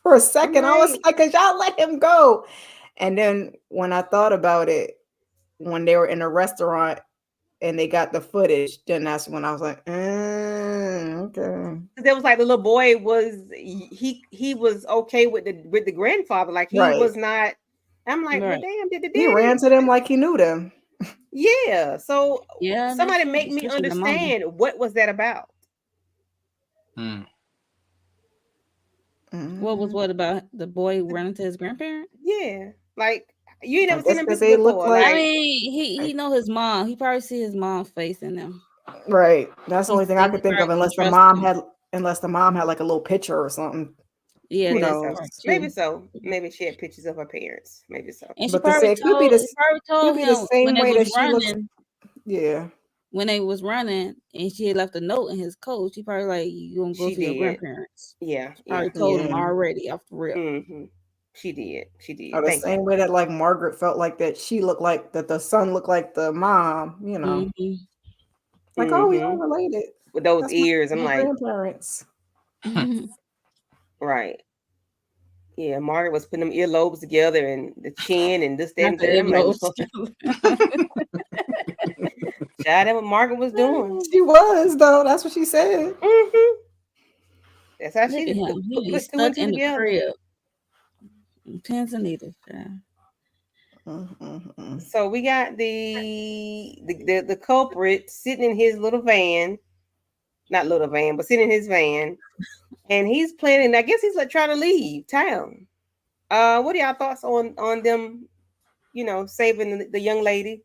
Speaker 5: for a second. I was
Speaker 4: Right.
Speaker 5: like, "Cause y'all let him go." And then when I thought about it, when they were in a restaurant and they got the footage, then that's when I was like, okay.
Speaker 4: There was like the little boy was he was okay with the grandfather, like he
Speaker 5: Right.
Speaker 4: was not. I'm like, well,
Speaker 1: Right.
Speaker 4: damn, did the daddy?
Speaker 5: He ran to them like he knew them.
Speaker 4: Yeah. So
Speaker 1: Yeah.
Speaker 4: somebody
Speaker 1: that's-
Speaker 4: make me
Speaker 1: especially the mama.
Speaker 4: understand what was that about.
Speaker 1: What was what about the boy running to his grandparent?
Speaker 4: Yeah, like you ain't
Speaker 5: I
Speaker 4: never seen
Speaker 5: guess
Speaker 4: them
Speaker 5: 'cause
Speaker 4: before.
Speaker 5: they look like-
Speaker 1: I mean, he know his mom. He probably see his mom face in them.
Speaker 5: Right. That's the
Speaker 1: He
Speaker 5: only thing I
Speaker 1: said
Speaker 5: could
Speaker 1: he
Speaker 5: think of,
Speaker 1: probably
Speaker 5: unless the
Speaker 1: trust
Speaker 5: mom
Speaker 1: him.
Speaker 5: had like a little picture or something.
Speaker 1: Yeah,
Speaker 5: Who
Speaker 1: that's
Speaker 5: knows?
Speaker 1: part
Speaker 4: Maybe
Speaker 1: too.
Speaker 4: so. Maybe she had pictures of her parents. Maybe so.
Speaker 1: And she
Speaker 5: But to
Speaker 1: probably
Speaker 5: say it could be
Speaker 1: told,
Speaker 5: the
Speaker 1: told
Speaker 5: the
Speaker 1: him
Speaker 5: same
Speaker 1: when they
Speaker 5: way that
Speaker 1: was
Speaker 5: she looks.
Speaker 1: running.
Speaker 5: Yeah.
Speaker 1: When they was running, and she had left a note in his coat. She probably like, "You gonna go
Speaker 4: She
Speaker 1: see your
Speaker 4: did.
Speaker 1: grandparents?"
Speaker 4: Yeah.
Speaker 1: She probably
Speaker 4: Yeah.
Speaker 1: told him
Speaker 5: Yeah.
Speaker 1: already off the rip.
Speaker 4: Mm-hmm. She did. She did.
Speaker 5: Or the
Speaker 4: Thank
Speaker 5: same
Speaker 4: you.
Speaker 5: way that like Margaret felt like that she looked like that the son looked like the mom, you know.
Speaker 1: Mhm.
Speaker 5: Like, oh, we
Speaker 4: Mhm.
Speaker 5: all related.
Speaker 4: With those
Speaker 5: That's
Speaker 4: ears, I'm
Speaker 5: my
Speaker 4: like,
Speaker 5: grandparents.
Speaker 4: right. Yeah, Margaret was putting them earlobes together and the chin and this, that,
Speaker 1: Not
Speaker 4: and
Speaker 1: the
Speaker 4: that. I'm like,
Speaker 1: earlobes.
Speaker 4: child, that what Margaret was doing.
Speaker 5: She was though. That's what she said.
Speaker 4: Mm-hmm. That's how
Speaker 1: Look
Speaker 4: she
Speaker 1: at him. He be
Speaker 4: put two
Speaker 1: stuck
Speaker 4: and two
Speaker 1: in the
Speaker 4: together.
Speaker 1: crib. Pins and needles. Yeah.
Speaker 5: Mm-hmm.
Speaker 4: So we got the culprit sitting in his little van, not little van, but sitting in his van, and he's planning. I guess he's like trying to leave town. What are y'all thoughts on them? You know, saving the young lady.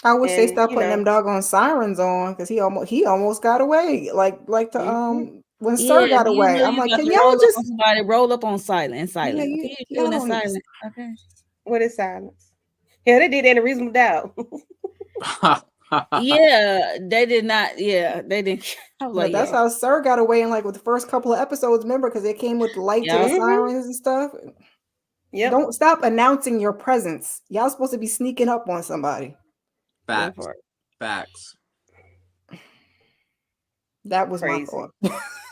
Speaker 5: I wish they
Speaker 4: And,
Speaker 5: stopped
Speaker 4: you
Speaker 5: putting
Speaker 4: know-
Speaker 5: them doggone sirens on, because he almost got away. Like the
Speaker 4: Mhm.
Speaker 5: when Sir got
Speaker 1: you
Speaker 5: away.
Speaker 1: know
Speaker 5: I'm
Speaker 1: you
Speaker 5: like,
Speaker 1: about
Speaker 5: can
Speaker 1: to
Speaker 5: y'all
Speaker 1: roll up
Speaker 5: just
Speaker 1: on somebody, roll up on silent, silent.
Speaker 5: you-
Speaker 1: Okay, you're
Speaker 5: y'all
Speaker 1: doing it
Speaker 5: don't need to-
Speaker 1: silent. Okay.
Speaker 4: What is silence? Yeah, they did that in a reasonable doubt.
Speaker 1: Yeah, they did not. Yeah, they didn't. I was
Speaker 5: But
Speaker 1: like,
Speaker 5: that's
Speaker 1: yeah.
Speaker 5: how Sir got away in like with the first couple of episodes, remember, because they came with the lights and the
Speaker 1: Yeah.
Speaker 5: sirens and stuff.
Speaker 4: Yep.
Speaker 5: Don't stop announcing your presence. Y'all supposed to be sneaking up on somebody.
Speaker 1: That
Speaker 3: Facts.
Speaker 1: part.
Speaker 3: Facts.
Speaker 5: That was
Speaker 4: Crazy.
Speaker 5: my thought.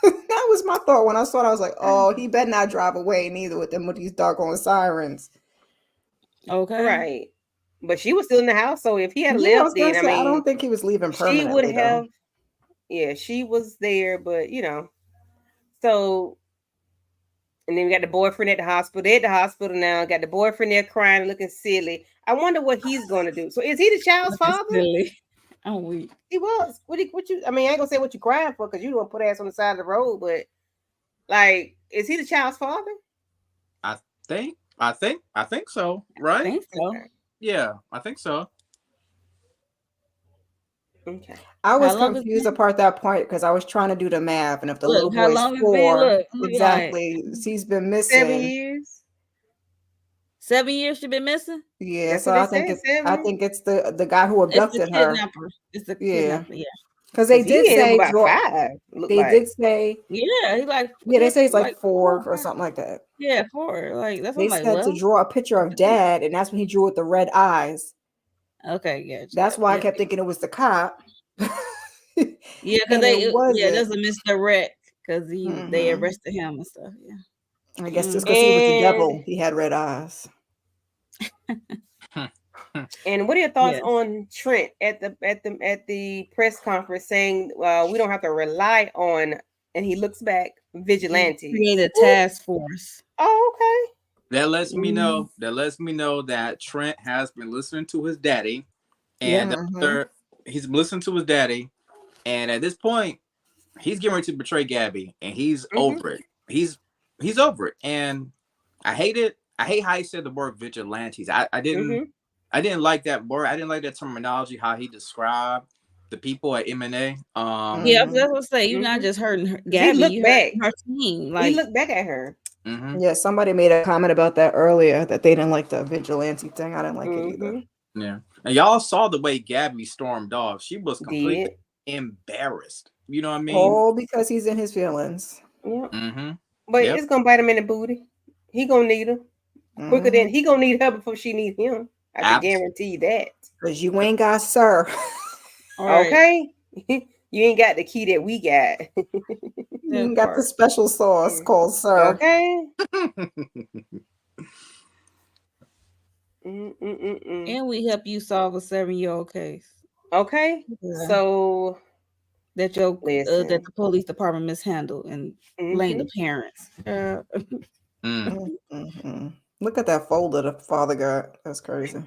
Speaker 5: That was my thought when I saw it. I was like, oh, he better not drive away neither with these doggone sirens.
Speaker 1: Okay.
Speaker 4: Right. But she was still in the house, so if he had
Speaker 5: Yeah, I was
Speaker 4: left,
Speaker 5: gonna
Speaker 4: then
Speaker 5: say,
Speaker 4: I
Speaker 5: I
Speaker 4: mean,
Speaker 5: don't think he was leaving
Speaker 4: she
Speaker 5: permanently.
Speaker 4: would
Speaker 5: though.
Speaker 4: have. Yeah, she was there, but you know. So, and then we got the boyfriend at the hospital. They're at the hospital now. Got the boyfriend there crying, and looking silly. I wonder what he's going to do. So, is he the child's
Speaker 1: Looking
Speaker 4: father?
Speaker 1: silly. I'm weak.
Speaker 4: He was. What you? I mean, I ain't gonna say what you crying for because you don't put ass on the side of the road. But like, is he the child's father?
Speaker 3: I think so. Right?
Speaker 1: I think so.
Speaker 4: Okay.
Speaker 3: Yeah, I think so.
Speaker 4: Okay.
Speaker 5: I was
Speaker 1: How long has
Speaker 5: confused apart that point because I was trying to do the math, and if the
Speaker 1: Look,
Speaker 5: little
Speaker 1: how
Speaker 5: boy's
Speaker 1: long it's been?
Speaker 5: 4,
Speaker 1: Look
Speaker 5: exactly, he's been missing.
Speaker 4: 7 years.
Speaker 1: 7 years she been missing.
Speaker 5: Yeah,
Speaker 4: That's
Speaker 5: so
Speaker 4: what
Speaker 5: I
Speaker 4: they
Speaker 5: think
Speaker 4: said,
Speaker 5: I
Speaker 4: 7.
Speaker 5: think it's the guy who
Speaker 1: It's the
Speaker 5: abducted her.
Speaker 1: kidnapper. It's the
Speaker 5: Yeah.
Speaker 1: kidnapper. Yeah.
Speaker 5: Because they
Speaker 4: 'Cause he
Speaker 5: did
Speaker 4: hit him
Speaker 5: say
Speaker 4: about
Speaker 5: George-
Speaker 4: 5. look
Speaker 5: they
Speaker 4: like.
Speaker 5: did say
Speaker 1: Yeah. He like.
Speaker 5: yeah, they say it's like 4
Speaker 1: 4,
Speaker 5: or something like that.
Speaker 1: Yeah, 4. Like that's what
Speaker 5: They
Speaker 1: I'm like.
Speaker 5: said
Speaker 1: Well,
Speaker 5: to draw a picture of Dad, and that's when he drew with the red eyes.
Speaker 1: okay, yeah.
Speaker 5: That's why I
Speaker 1: yeah.
Speaker 5: kept thinking it was the cop.
Speaker 1: Yeah, because
Speaker 5: and it wasn't.
Speaker 1: there's a misdirect because they
Speaker 5: Mhm.
Speaker 1: arrested him and stuff. Yeah.
Speaker 5: I guess just because he was the
Speaker 4: And-
Speaker 5: devil, he had red eyes.
Speaker 4: And what are your thoughts
Speaker 1: Yes.
Speaker 4: on Trent at the press conference saying we don't have to rely on and he looks back. Vigilante.
Speaker 1: Create a task force.
Speaker 4: Oh, okay.
Speaker 3: That lets me know. That lets me know that Trent has been listening to his daddy, and he's listening to his daddy, and at this point, he's getting ready to betray Gabby, and he's over it. He's over it, and I hate it. I hate how he said the word vigilantes. I didn't like that word. I didn't like that terminology. How he described the people at M&A.
Speaker 1: Yeah, that's what I say. You're not just hurting her, Gabby.
Speaker 4: Look
Speaker 1: You
Speaker 4: back.
Speaker 1: her team.
Speaker 4: Like, he looked back at her.
Speaker 5: Yeah, somebody made a comment about that earlier, that they didn't like the vigilante thing. I didn't like it either.
Speaker 3: Yeah, and y'all saw the way Gabby stormed off. She was completely embarrassed. You know what I mean?
Speaker 5: Oh, because he's in his feelings.
Speaker 4: Yeah. But it's gonna bite him in the booty. He gonna need her quicker than he gonna need her before she need him. I can guarantee that.
Speaker 5: Because you ain't got sir.
Speaker 4: Okay. You ain't got the key that we got.
Speaker 5: You ain't got the special sauce called sir.
Speaker 4: Okay.
Speaker 1: And we help you solve a 7-year-old case.
Speaker 4: Okay. Yeah. So
Speaker 1: that that the police department mishandled and blame the parents.
Speaker 5: Look at that folder the father got. That's crazy.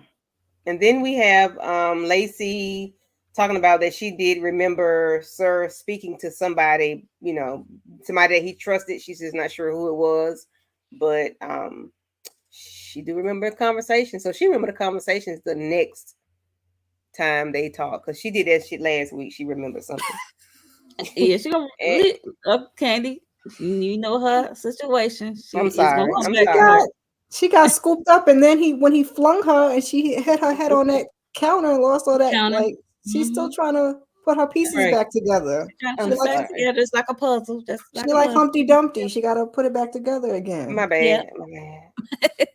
Speaker 4: And then we have Lacey talking about that she did remember Sir speaking to somebody, somebody that he trusted. She's just not sure who it was, but she do remember a conversation. So she remembered the conversations the next time they talked, because she did that shit last week. She remembered something.
Speaker 1: Yeah, she gonna up Candy. You know her situation.
Speaker 4: I'm sorry.
Speaker 5: She got scooped up, and then when he flung her and she hit her head on that counter and lost all that. Like she's still trying to put her pieces back together.
Speaker 1: It's like a puzzle.
Speaker 5: She's like Humpty Dumpty. She got to put it back together again.
Speaker 4: My bad. My bad.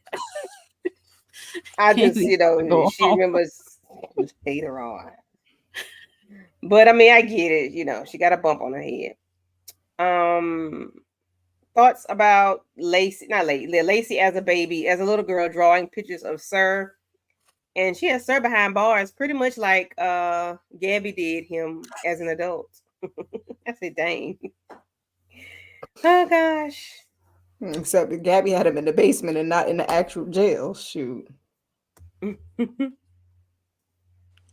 Speaker 4: I just, she remembers later on. But I mean, I get it. She got a bump on her head. Thoughts about Lacey? Not Lacey as a baby, as a little girl, drawing pictures of Sir, and she has Sir behind bars, pretty much like Gabby did him as an adult. I said, dang. Oh gosh.
Speaker 5: Except that Gabby had him in the basement and not in the actual jail. Shoot.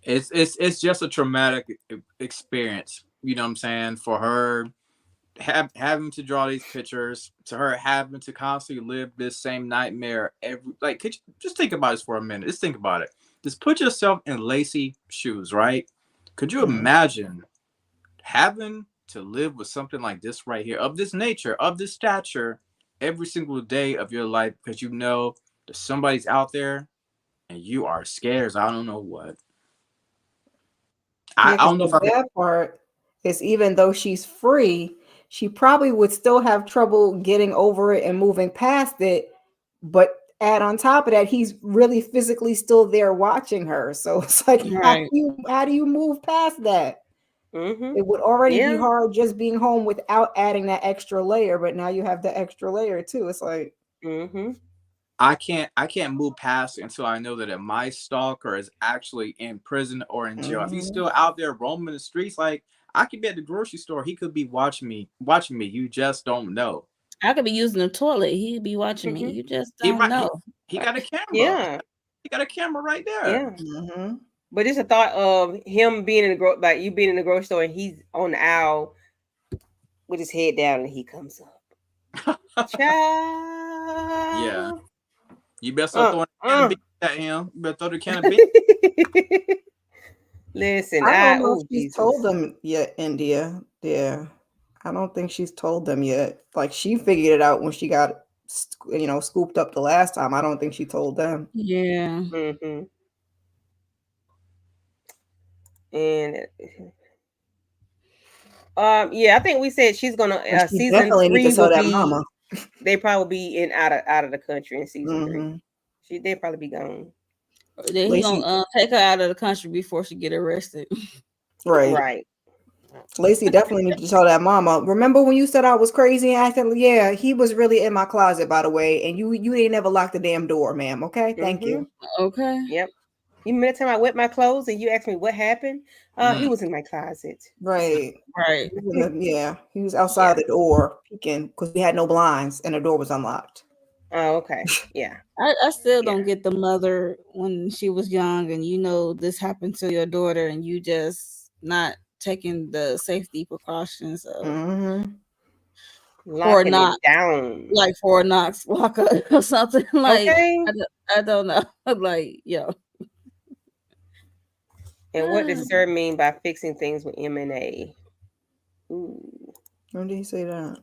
Speaker 3: It's just a traumatic experience, you know what I'm saying, for her having to draw these pictures, to her having to constantly live this same nightmare could you just think about this for a minute? Just think about it. Just put yourself in Lacey's shoes, right? Could you imagine having to live with something like this right here, of this nature, of this stature, every single day of your life, because that somebody's out there and you are scared as I don't know what. I don't know if
Speaker 5: that part is, even though she's free, she probably would still have trouble getting over it and moving past it. But add on top of that, he's really physically still there watching her. So it's like, how do you move past that? It would already be hard just being home without adding that extra layer, but now you have the extra layer too. It's like,
Speaker 3: I can't move past it until I know that my stalker is actually in prison or in jail. If he's still out there roaming the streets, like I could be at the grocery store, he could be watching me. You just don't know.
Speaker 1: I could be using the toilet, he'd be watching me. You just don't know.
Speaker 3: He got a camera.
Speaker 4: Yeah,
Speaker 3: he got a camera right there.
Speaker 4: Yeah. But it's a thought of him being in the you being in the grocery store and he's on the aisle with his head down and he comes up. Child.
Speaker 3: Yeah. You better start throwing a can of beans at him. You better throw the can of beans.
Speaker 4: Listen,
Speaker 5: I don't know if she's told them yet, India. Yeah. I don't think she's told them yet. Like, she figured it out when she got, scooped up the last time. I don't think she told them.
Speaker 1: Yeah.
Speaker 4: And I think we said she's gonna season
Speaker 5: definitely
Speaker 4: 3
Speaker 5: need to tell that mama.
Speaker 4: They probably be out of the country in season 3. They probably be gone.
Speaker 1: He gonna take her out of the country before she get arrested.
Speaker 5: Right. Lacey definitely need to tell that mama. Remember when you said I was crazy and acting? Yeah, he was really in my closet, by the way, and you ain't never locked the damn door, ma'am. Okay, thank you.
Speaker 1: Okay.
Speaker 4: Yep. You remember that time I wet my clothes and you asked me what happened? He
Speaker 3: Mm.
Speaker 4: was in my closet.
Speaker 5: Right.
Speaker 1: Right.
Speaker 5: Yeah, he was outside the door peeking because we had no blinds and the door was unlocked.
Speaker 4: Oh, okay. Yeah.
Speaker 1: I still
Speaker 4: Yeah.
Speaker 1: don't get the mother when she was young and you know this happened to your daughter and you just not taking the safety precautions of
Speaker 5: Mm-hmm.
Speaker 1: Fort
Speaker 4: Locking
Speaker 1: Knox,
Speaker 4: it down.
Speaker 1: like Fort Knox lockup or something like.
Speaker 4: Okay.
Speaker 1: I don't know, like yo.
Speaker 4: And what does Sir mean by fixing things with M&A? Ooh.
Speaker 5: When did he say that?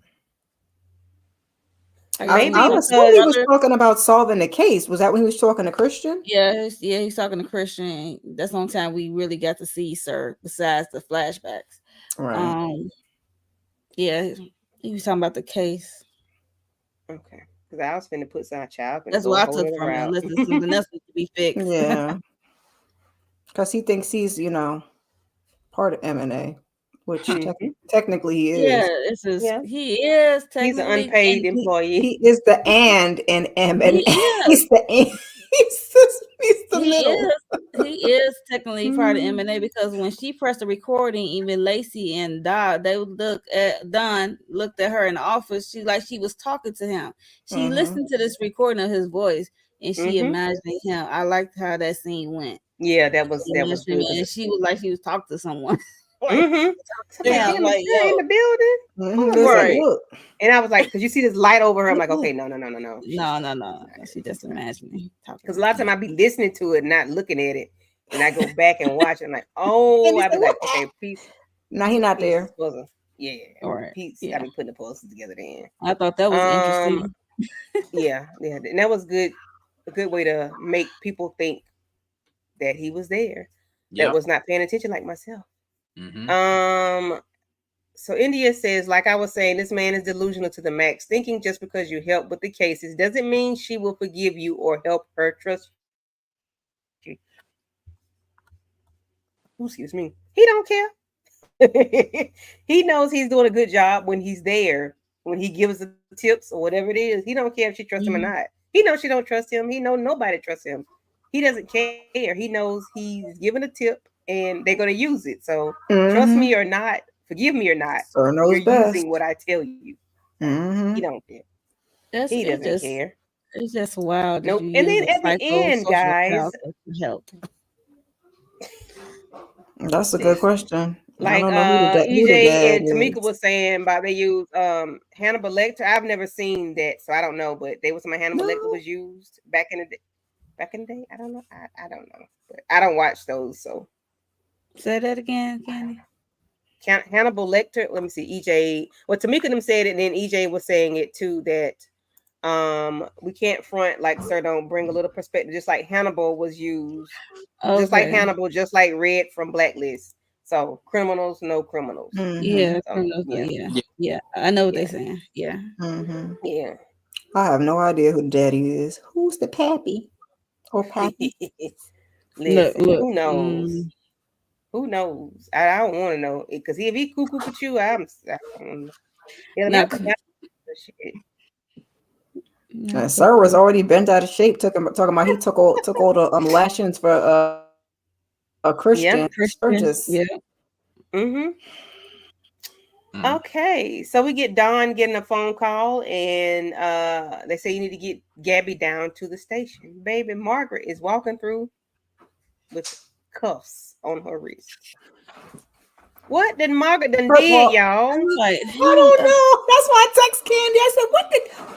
Speaker 4: Maybe
Speaker 5: I
Speaker 4: because
Speaker 5: assume he was talking about solving the case. Was that when he was talking to Christian?
Speaker 1: Yeah, he's talking to Christian. That's the only time we really got to see Sir, besides the flashbacks.
Speaker 5: Right.
Speaker 1: Yeah, he was talking about the case.
Speaker 4: okay. Because I was finna put some child.
Speaker 1: That's what I took from it. Unless there's something else needs to be fixed.
Speaker 5: Yeah. Because he thinks he's, part of M&A, which technically he is.
Speaker 1: Yeah, it's just, he is technically.
Speaker 4: He's an unpaid employee.
Speaker 5: He is the and in M&A. He's the and. He's the middle.
Speaker 1: He is technically part of M&A because when she pressed the recording, even Lacey and Don, they would looked at her in the office. She was talking to him. She listened to this recording of his voice and she imagined him. I liked how that scene went.
Speaker 4: Yeah, that was good.
Speaker 1: And she was like she was talking to someone.
Speaker 4: Yeah,
Speaker 1: in
Speaker 4: the building.
Speaker 1: Right.
Speaker 4: And I was like, because you see this light over her, I'm like, okay, no.
Speaker 1: No. She just imagining.
Speaker 4: Because a lot of time I be listening to it, not looking at it, and I go back and watch it. I'm like, oh, I be like, okay, peace.
Speaker 5: No, he not there.
Speaker 4: Yeah,
Speaker 1: all right.
Speaker 4: Peace. I be putting the puzzles together then.
Speaker 1: I thought that was interesting.
Speaker 4: yeah, and that was good. A good way to make people think that he was there. That was not paying attention like myself. So India says, like I was saying, this man is delusional to the max, thinking just because you help with the cases doesn't mean she will forgive you or help her trust you. Excuse me. He don't care. He knows he's doing a good job when he's there, when he gives the tips or whatever it is. He don't care if she trusts him or not. He knows she don't trust him. He knows nobody trusts him. He doesn't care. He knows he's giving a tip and they're going to use it. So trust me or not, forgive me or not, you're using what I tell you. He don't care. He doesn't care.
Speaker 1: It's just wild.
Speaker 4: Nope. And then at the end, guys,
Speaker 1: help.
Speaker 5: That's a good question.
Speaker 4: Like EJ and Tamika was saying, about they use Hannibal Lecter. I've never seen that, so I don't know. But they was some Hannibal Lecter was used back in the day. Back in the day, I don't know. I don't know, but I don't watch those. So
Speaker 1: say that again, Candy.
Speaker 4: Hannibal Lecter. Let me see. EJ. Well, Tamika them said it, and then EJ was saying it too. That we can't front like Sir don't bring a little perspective. Just like Hannibal was used, just like Hannibal, just like Red from Blacklist. So criminals, no criminals.
Speaker 1: Yeah,
Speaker 4: so,
Speaker 1: yeah. I know what they're saying. Yeah,
Speaker 4: yeah.
Speaker 5: I have no idea who Daddy is. Who's the pappy? Or pappy?
Speaker 4: Listen, look. Who knows? Who knows? I don't want to know because if he cuckoo with you,
Speaker 5: Sir was already bent out of shape. Talking about he took all the lashings for a Christian.
Speaker 4: Okay, so we get Dawn getting a phone call, and they say you need to get Gabby down to the station. Baby Margaret is walking through with cuffs on her wrist. What did Margaret did, y'all?
Speaker 5: I don't know. That's why I text Candy. I said,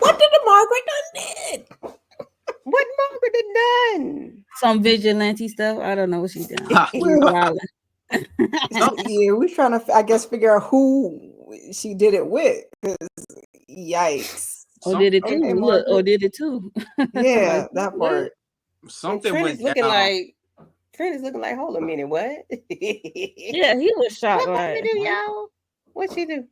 Speaker 5: what did the Margaret done did?
Speaker 4: What Margaret done?
Speaker 1: Some vigilante stuff. I don't know what she done.
Speaker 5: Yeah, we're trying to, I guess, figure out who she did it with. Yikes!
Speaker 1: Or did it too? Look, or did it too?
Speaker 5: Yeah, that part.
Speaker 3: Something
Speaker 4: went looking
Speaker 3: down.
Speaker 4: Like Trent is looking like. Hold a minute, what?
Speaker 1: Yeah, he was shocked.
Speaker 4: What did do, y'all? What she do?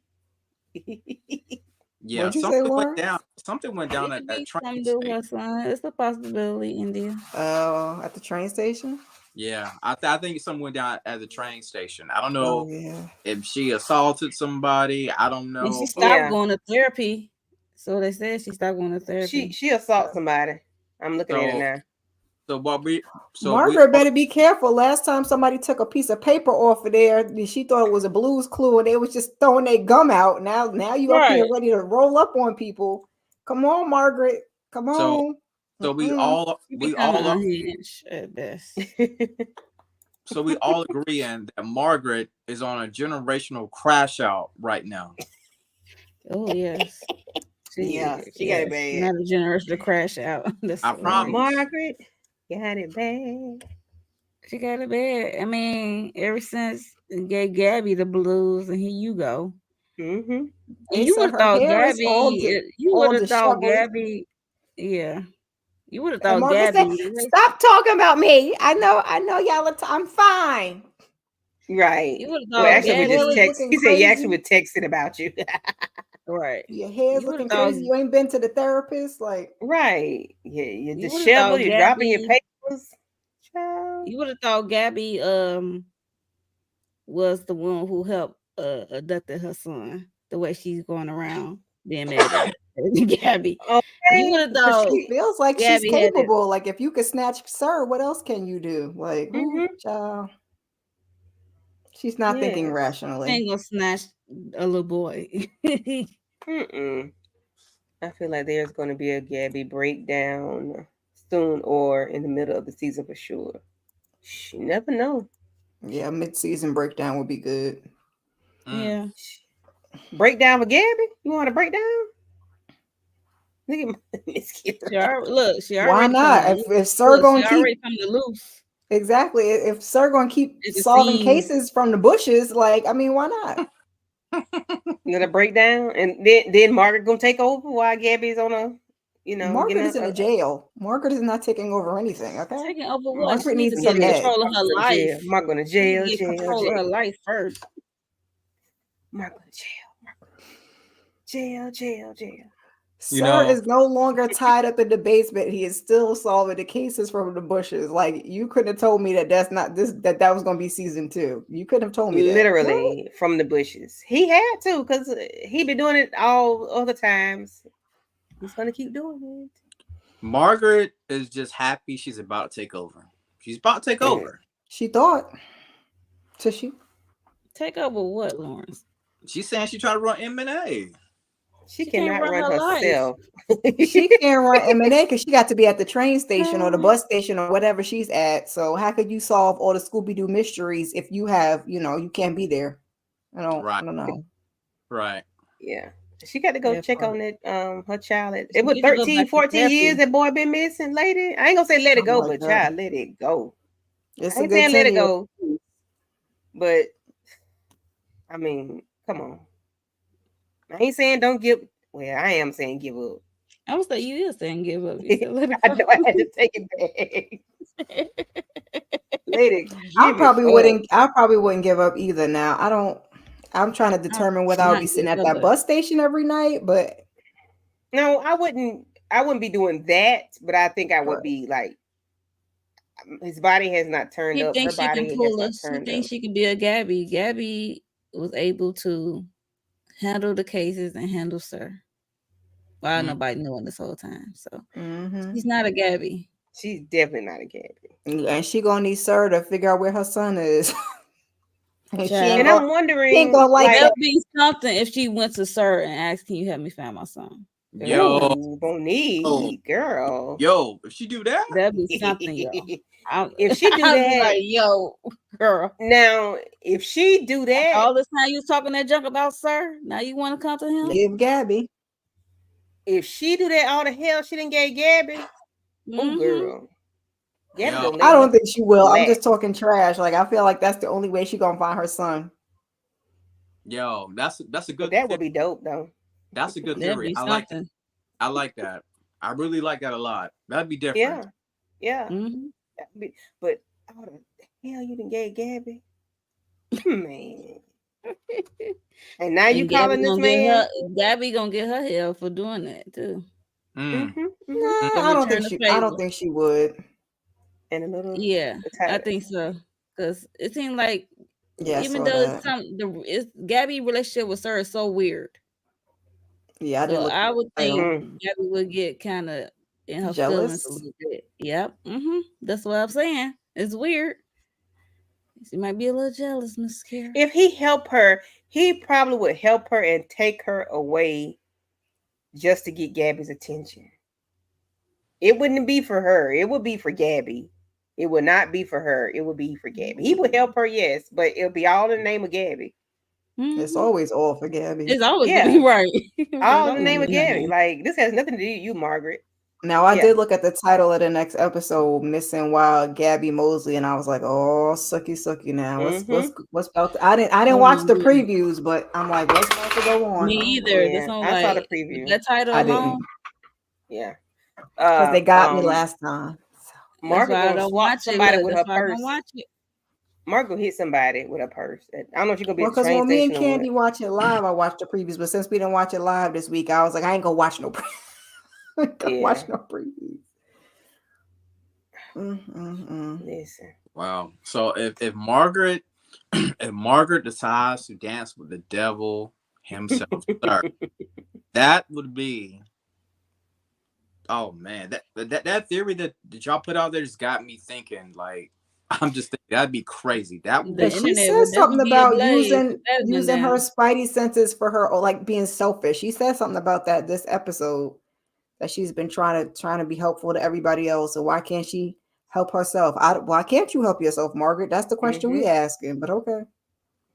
Speaker 3: Yeah, something went down. Something went down at that train station.
Speaker 1: It's a possibility, India.
Speaker 5: Oh, at the train station.
Speaker 3: Yeah, I think something went down at the train station. I don't know if she assaulted somebody. I don't know.
Speaker 1: And she stopped going to therapy. So they said she stopped going to therapy.
Speaker 4: She assaulted somebody. I'm looking at it now.
Speaker 3: So what we
Speaker 5: Margaret better be careful. Last time somebody took a piece of paper off of there, she thought it was a Blue's Clue, and they was just throwing their gum out. Now you up here
Speaker 1: Right.
Speaker 5: ready to roll up on people. Come on, Margaret. Come
Speaker 3: So-
Speaker 5: on.
Speaker 3: so we
Speaker 5: Mm-mm.
Speaker 3: all
Speaker 1: You
Speaker 3: we
Speaker 1: become
Speaker 3: all
Speaker 1: unhinged at best.
Speaker 3: so we all agree in that Margaret is on a generational crash out right now.
Speaker 1: Oh yes.
Speaker 4: Yeah, she got it bad.
Speaker 1: Not a generation to crash out. That's
Speaker 3: I
Speaker 1: hilarious.
Speaker 3: promise.
Speaker 4: Margaret got it bad.
Speaker 1: She got it bad. I mean, ever since it gave Gabby the blues, and here you go.
Speaker 4: Mm-hmm.
Speaker 1: And
Speaker 5: They
Speaker 1: you
Speaker 5: said
Speaker 1: would have
Speaker 5: her
Speaker 1: thought
Speaker 5: hair is all
Speaker 1: Gabby. You
Speaker 5: all
Speaker 1: would have thought
Speaker 5: disheveled.
Speaker 1: Gabby. Yeah. You would have
Speaker 5: And
Speaker 1: thought
Speaker 5: Margaret
Speaker 1: Gabby.
Speaker 5: said, "Stop talking about me. I know y'all. I'm fine."
Speaker 4: Right.
Speaker 1: You would have
Speaker 4: Well,
Speaker 1: thought
Speaker 4: actually, we
Speaker 5: Your
Speaker 4: just
Speaker 5: hair is
Speaker 1: Gabby.
Speaker 4: text.
Speaker 5: looking
Speaker 4: He said, "You actually
Speaker 5: crazy.
Speaker 4: were texting about you."
Speaker 1: Right.
Speaker 5: Your hair's
Speaker 1: You would've
Speaker 5: looking
Speaker 1: thought-
Speaker 5: crazy. You ain't been to the therapist. Like,
Speaker 4: Right. Yeah, you're
Speaker 1: You would've
Speaker 4: disheveled.
Speaker 1: thought
Speaker 4: You're dropping your
Speaker 1: Gabby-
Speaker 4: papers. Child.
Speaker 1: You would have thought Gabby was the one who helped abducted her son. The way she's going around being mad at Gabby.
Speaker 4: Okay.
Speaker 1: You would have
Speaker 5: because
Speaker 1: thought
Speaker 5: she feels like she's
Speaker 1: Gabby had it.
Speaker 5: capable. Like, if you could snatch Sir, what else can you do? Like,
Speaker 4: Mhm.
Speaker 5: child. She's not thinking
Speaker 4: Yes.
Speaker 5: rationally.
Speaker 1: ain't gonna snatch a little boy.
Speaker 4: Mm-mm. I feel like there's going to be a Gabby breakdown soon or in the middle of the season for sure. You never know.
Speaker 5: Yeah, mid-season breakdown would be good.
Speaker 1: Yeah.
Speaker 4: Breakdown for Gabby? You want a breakdown? Look at my Miss Kira.
Speaker 1: She already, look, she
Speaker 5: Why
Speaker 1: already
Speaker 5: not?
Speaker 1: coming
Speaker 5: If Sir
Speaker 1: look,
Speaker 5: gonna
Speaker 1: she
Speaker 5: keep
Speaker 1: already coming loose.
Speaker 5: exactly, if Sir gonna keep
Speaker 1: It
Speaker 5: solving
Speaker 1: seems-
Speaker 5: cases from the bushes, like, I mean, why not?
Speaker 4: Another breakdown, and then Margaret gonna take over while Gabby's on a,
Speaker 5: Margaret
Speaker 4: getting
Speaker 5: is in a jail. Margaret is not taking over anything. Okay,
Speaker 1: Taking over what?
Speaker 5: Margaret
Speaker 1: She needs
Speaker 5: needs
Speaker 1: to
Speaker 5: some
Speaker 1: get
Speaker 5: head.
Speaker 1: control of her life.
Speaker 4: Margaret going to
Speaker 1: She
Speaker 4: jail,
Speaker 1: needs to get
Speaker 4: jail,
Speaker 1: control of her
Speaker 4: jail.
Speaker 1: life first.
Speaker 4: Margaret going to jail. Jail.
Speaker 3: You
Speaker 5: Sir
Speaker 3: know-
Speaker 5: is no longer tied up in the basement. He is still solving the cases from the bushes. Like, you couldn't have told me that that was going to be season 2. You couldn't have told me that.
Speaker 4: Literally from the bushes. He had to, because he been doing it all other times. He's gonna keep doing it.
Speaker 3: Margaret is just happy she's about to take over. She's about to take over.
Speaker 5: She thought. So she
Speaker 1: Take over what, Lawrence?
Speaker 3: She's saying she tried to run M&A.
Speaker 4: She
Speaker 1: She can't
Speaker 4: cannot
Speaker 1: run
Speaker 4: run
Speaker 1: her life.
Speaker 4: herself.
Speaker 5: she can't run M&A because she got to be at the train station or the bus station or whatever she's at. So how could you solve all the Scooby-Doo mysteries if you have, you can't be there? I don't know.
Speaker 3: Right.
Speaker 4: Yeah. She got to go
Speaker 1: Yeah,
Speaker 4: check
Speaker 1: part.
Speaker 4: on that her child.
Speaker 1: She
Speaker 4: It was
Speaker 1: need to go
Speaker 4: 13,
Speaker 1: back to
Speaker 4: 14 years
Speaker 1: therapy.
Speaker 4: that boy been missing, lady. I ain't gonna say let it go,
Speaker 5: Something like
Speaker 4: but
Speaker 5: that.
Speaker 4: child, let it go.
Speaker 5: It's
Speaker 4: I
Speaker 5: a
Speaker 4: ain't
Speaker 5: good
Speaker 4: saying let it
Speaker 5: 10 years.
Speaker 4: go. But I mean, come on. I ain't saying don't give. Well, I am saying give up.
Speaker 1: I was like, you is saying give up. You said let it
Speaker 4: I
Speaker 1: go.
Speaker 4: know I had to take it back. Let it.
Speaker 5: I
Speaker 4: give
Speaker 5: probably
Speaker 4: it
Speaker 5: wouldn't.
Speaker 4: up.
Speaker 5: I probably wouldn't give up either. Now I'm trying to determine whether I'll
Speaker 1: not
Speaker 5: be sitting
Speaker 1: give
Speaker 5: at
Speaker 1: up,
Speaker 5: that
Speaker 1: but-
Speaker 5: bus station every night. But
Speaker 4: No, I wouldn't be doing that, but I think I would
Speaker 5: Right.
Speaker 4: be like, his body has not turned
Speaker 1: She
Speaker 4: up. Her
Speaker 1: thinks she
Speaker 4: body
Speaker 1: can
Speaker 4: has
Speaker 1: pull
Speaker 4: not
Speaker 1: us. She
Speaker 4: turned
Speaker 1: thinks
Speaker 4: up.
Speaker 1: she can be a Gabby. Gabby was able to handle the cases and handle Sir. While nobody knew it this whole time. So she's not a Gabby.
Speaker 4: She's definitely not a Gabby.
Speaker 5: and she gonna need Sir to figure out where her son is. And she
Speaker 1: Child.
Speaker 5: ain't
Speaker 4: And
Speaker 5: gonna,
Speaker 4: I'm wondering,
Speaker 5: ain't gonna like
Speaker 1: That'd
Speaker 5: that.
Speaker 1: be something if she went to Sir and asked, "Can you help me find my son?"
Speaker 3: Yo,
Speaker 4: ooh, Monique, girl.
Speaker 3: if she do that,
Speaker 1: That'd be something, yo.
Speaker 4: If she do
Speaker 1: I'd be
Speaker 4: that-
Speaker 1: like, yo, girl.
Speaker 4: Now, if she do that,
Speaker 1: All this time you was talking that junk about Sir, now you want to come to him?
Speaker 5: Give Gabby.
Speaker 4: if she do that, all the hell she didn't get Gabby. Oh,
Speaker 1: Mhm.
Speaker 4: girl. Gabby
Speaker 3: Yo.
Speaker 4: gonna let
Speaker 5: I don't
Speaker 4: her-
Speaker 5: think she will. I'm
Speaker 4: Relax.
Speaker 5: just talking trash. Like, I feel like that's the only way she gonna find her son.
Speaker 3: yo, that's a good.
Speaker 4: That would be dope, though.
Speaker 3: That's a good
Speaker 1: That'd
Speaker 3: theory.
Speaker 1: be
Speaker 3: I like.
Speaker 1: something.
Speaker 3: I like that. I really like that a lot. That'd be different.
Speaker 4: Yeah.
Speaker 1: Mhm.
Speaker 4: That'd be- But how the hell you didn't get Gabby? Man. And now you
Speaker 1: And
Speaker 4: calling this
Speaker 1: gonna get
Speaker 4: man?
Speaker 1: her, Gabby gonna get her hell for doing that too.
Speaker 3: Mm.
Speaker 4: Mhm, mhm.
Speaker 5: Nah,
Speaker 1: To
Speaker 5: I don't
Speaker 1: return
Speaker 5: think
Speaker 1: the
Speaker 5: she. I don't
Speaker 1: favor.
Speaker 5: think she would.
Speaker 4: And a little.
Speaker 1: Yeah, I
Speaker 4: tired.
Speaker 1: think so. Because it seemed like
Speaker 5: Yeah, I
Speaker 1: even
Speaker 5: saw
Speaker 1: though
Speaker 5: that.
Speaker 1: it's Gabby relationship with Sir is so weird.
Speaker 5: Yeah, I didn't
Speaker 1: So
Speaker 5: look.
Speaker 1: I would
Speaker 5: I
Speaker 1: think
Speaker 4: don't-
Speaker 1: Gabby would get kind of in her
Speaker 5: Jealous?
Speaker 1: feelings a little bit. Yep. That's what I'm saying. It's weird. She might be a little jealous, Miss Kara.
Speaker 4: If he helped her, he probably would help her and take her away just to get Gabby's attention. It wouldn't be for her. It would be for Gabby. It would not be for her. It would be for Gabby. He would help her, yes, but it'll be all in the name of Gabby.
Speaker 5: It's always all for Gabby.
Speaker 1: It's always
Speaker 4: Yeah.
Speaker 1: be right.
Speaker 4: All in the name of Gabby. Like, this has nothing to do with you, Margaret.
Speaker 5: Now I
Speaker 4: Yeah.
Speaker 5: did look at the title of the next episode, Missing Wild Gabby Mosley, and I was like, oh, sucky now. What's about to, I didn't watch the previews, but I'm like, what's about to go on?
Speaker 1: Me either.
Speaker 4: Yeah,
Speaker 1: That's
Speaker 4: I saw the preview.
Speaker 1: That title
Speaker 5: I
Speaker 1: alone.
Speaker 5: didn't.
Speaker 4: Yeah.
Speaker 5: Because they got me last time.
Speaker 4: Margaret
Speaker 1: That's why I
Speaker 4: gonna
Speaker 1: don't
Speaker 4: swap
Speaker 1: watch
Speaker 4: somebody
Speaker 1: it.
Speaker 4: with her
Speaker 1: That's why I
Speaker 4: purse.
Speaker 1: don't watch it.
Speaker 4: Margaret hit somebody with a purse. I don't know if she's gonna be
Speaker 5: Well,
Speaker 4: at the
Speaker 5: because
Speaker 4: train
Speaker 5: when me and
Speaker 4: station or
Speaker 5: Candy
Speaker 4: what.
Speaker 5: watch it live, I watched the previews. But since we didn't watch it live this week, I was like, I ain't gonna watch no previews. Watch no previews.
Speaker 4: Listen.
Speaker 3: Wow. So if Margaret decides to dance with the devil himself, sir, that would be. Oh man, that theory that y'all put out there just got me thinking. Like, I'm just thinking that'd be crazy. That would
Speaker 1: The
Speaker 3: be.
Speaker 5: She
Speaker 1: internet
Speaker 5: said
Speaker 1: would
Speaker 5: something
Speaker 1: definitely be
Speaker 5: about
Speaker 1: ablaze if
Speaker 5: using
Speaker 1: that had been
Speaker 5: her
Speaker 1: down.
Speaker 5: spidey senses for her, or like being selfish. She said something about that this episode, that she's been trying to be helpful to everybody else. So why can't she help herself? Why can't you help yourself, Margaret? That's the question we asking. But okay.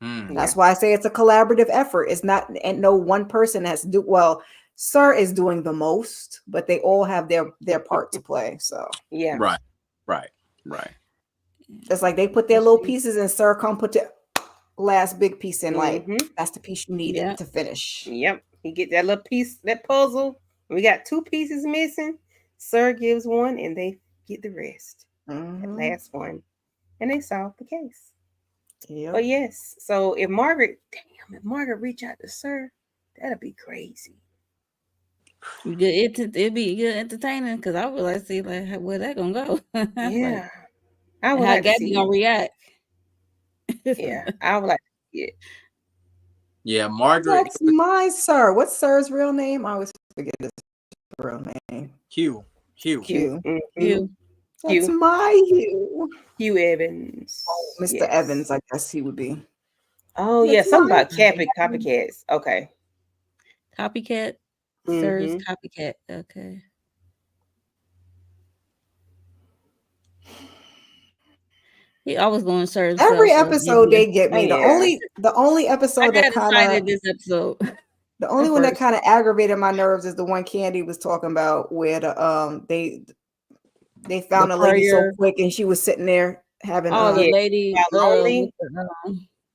Speaker 5: That's why I say it's a collaborative effort. It's not, and no one person has to do well. Sir is doing the most, but they all have their part to play. So
Speaker 4: yeah,
Speaker 3: right.
Speaker 5: it's like they put their little pieces, and Sir come put the last big piece in. Like, that's the piece you needed to finish.
Speaker 4: Yep, he get that little piece, that puzzle. We got 2 pieces missing. Sir gives one, and they get the rest. The last one, and they solve the case. But yes, so if Margaret reach out to Sir, that'd be crazy.
Speaker 1: It'd be good entertaining, because I would like to see like where that gonna go.
Speaker 4: Yeah,
Speaker 1: I would like Gabby gonna react.
Speaker 4: Yeah, I would like to see it.
Speaker 3: Yeah, Margaret.
Speaker 5: That's my Sir. What's Sir's real name? I always forget his real name.
Speaker 3: Hugh.
Speaker 5: Hugh.
Speaker 1: Hugh.
Speaker 5: That's my Hugh.
Speaker 4: Hugh Evans.
Speaker 5: Oh, Mr. Evans, I guess he would be.
Speaker 4: Oh, yeah, something about copycats. Okay.
Speaker 1: Copycat. Sir's copycat. Okay. He always going to serve
Speaker 5: every episode. They get me. The only episode that kind of
Speaker 1: this episode.
Speaker 5: The only one that kind of aggravated my nerves is the one Candy was talking about, where they found a lady so quick, and she was sitting there having
Speaker 1: the lady
Speaker 4: lonely.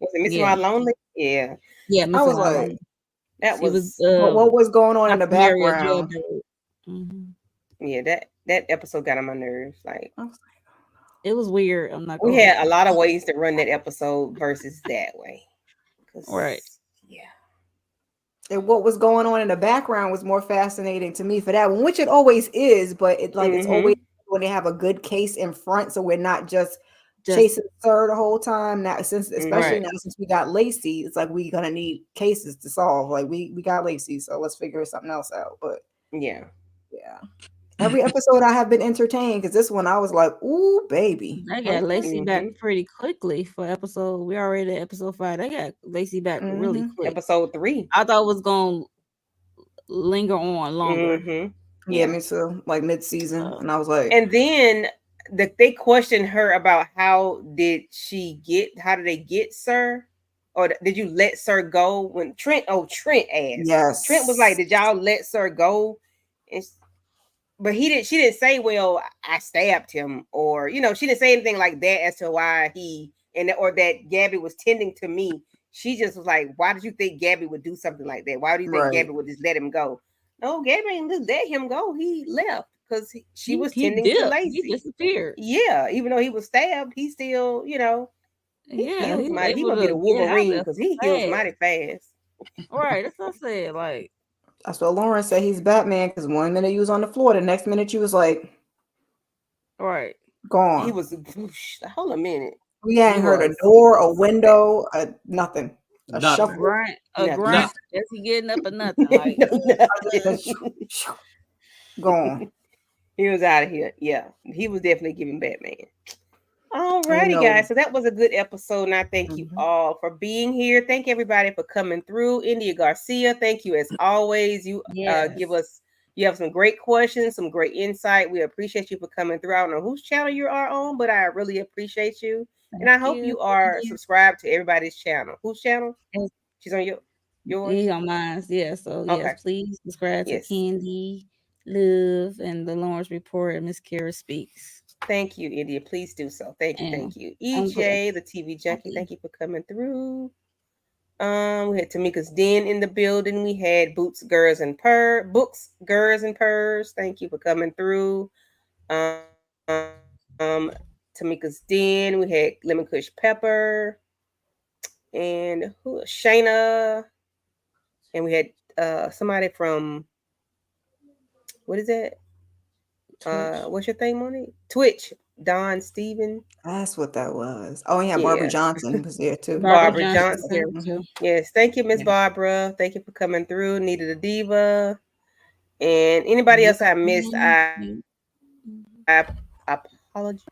Speaker 4: Was it Miss Wild Lonely? Yeah.
Speaker 1: Yeah,
Speaker 5: I was like,
Speaker 4: that was
Speaker 5: what was going on in the background.
Speaker 4: Yeah, that episode got on my nerves. Like,
Speaker 1: it was weird. I'm not.
Speaker 4: We had a lot of ways to run that episode versus that way.
Speaker 1: Right.
Speaker 4: Yeah.
Speaker 5: And what was going on in the background was more fascinating to me for that one, which it always is. But it's always when they have a good case in front, so we're not just chasing Sir the whole time. Now, especially now since we got Lacey, it's like we're gonna need cases to solve. Like we got Lacey, so let's figure something else out. But yeah. Every episode I have been entertained, because this one I was like, ooh, baby.
Speaker 1: They got Lacey back pretty quickly for episode. We already at episode 5. They got Lacey back really quick.
Speaker 4: Episode 3.
Speaker 1: I thought it was gonna linger on longer.
Speaker 5: Yeah, me too. Like mid-season. And I was like,
Speaker 4: and then they questioned her about how did they get Sir? Or did you let Sir go when Trent asked?
Speaker 5: Yes.
Speaker 4: Trent was like, did y'all let Sir go? But she didn't say, well, I stabbed him, or, she didn't say anything like that as to why or that Gabby was tending to me. She just was like, why did you think Gabby would do something like that? Why do you think Gabby would just let him go? No, Gabby ain't just let him go. He left because she was tending to Lacey.
Speaker 1: He disappeared.
Speaker 4: Yeah, even though he was stabbed, he still, he gonna be the Wolverine, because he heals mighty fast.
Speaker 1: Right, that's what I said. Like,
Speaker 5: that's what Lauren said. He's Batman, because one minute you was on the floor, the next minute you was like, gone.
Speaker 4: He was. Hold a minute.
Speaker 5: We hadn't heard a door, a window, nothing. A shuffle.
Speaker 1: Right. A grunt. Is he getting up or nothing? Like,
Speaker 5: gone.
Speaker 4: He was out of here. Yeah, he was definitely giving Batman. All
Speaker 5: You
Speaker 4: righty,
Speaker 5: know,
Speaker 4: guys. So that was a good episode, and I thank you
Speaker 5: Mhm.
Speaker 4: all for being here. Thank everybody for coming through. India Garcia, thank you as always. You give
Speaker 1: Yes.
Speaker 4: us. You have some great questions, some great insight. We appreciate you for coming through. I don't know whose channel you are on, but I really appreciate you, and I
Speaker 1: Thank
Speaker 4: hope
Speaker 1: you.
Speaker 4: you are subscribed to everybody's channel. Whose channel?
Speaker 1: Yes.
Speaker 4: She's on yours.
Speaker 1: He on mine. Yeah. So yes,
Speaker 4: Okay.
Speaker 1: please subscribe to
Speaker 4: Yes.
Speaker 1: Candy, Love, and the Lawrence Report and Miss Kara Speaks.
Speaker 4: Thank you, India. Please do so. Thank you.
Speaker 1: And
Speaker 4: Thank you.
Speaker 1: I'm glad.
Speaker 4: EJ, the TV junkie. Thank you for coming through. We had Tamika's Den in the building. We had Books, Girls, and Purrs. Thank you for coming through. Tamika's Den. We had Lemon Kush Pepper and Shayna, and we had somebody from what is that?
Speaker 1: Twitch.
Speaker 4: What's your thing, Monique? Twitch. Don Steven.
Speaker 5: That's what that was. Oh yeah, Barbara
Speaker 4: Yeah.
Speaker 5: Johnson was there too.
Speaker 4: Barbara
Speaker 1: Johnson's
Speaker 4: Johnson.
Speaker 1: here
Speaker 5: Mhm.
Speaker 1: too.
Speaker 4: Yes, thank you, Miss
Speaker 1: Yeah.
Speaker 4: Barbara. Thank you for coming through. Nita the Diva. And anybody else I missed, I apologize.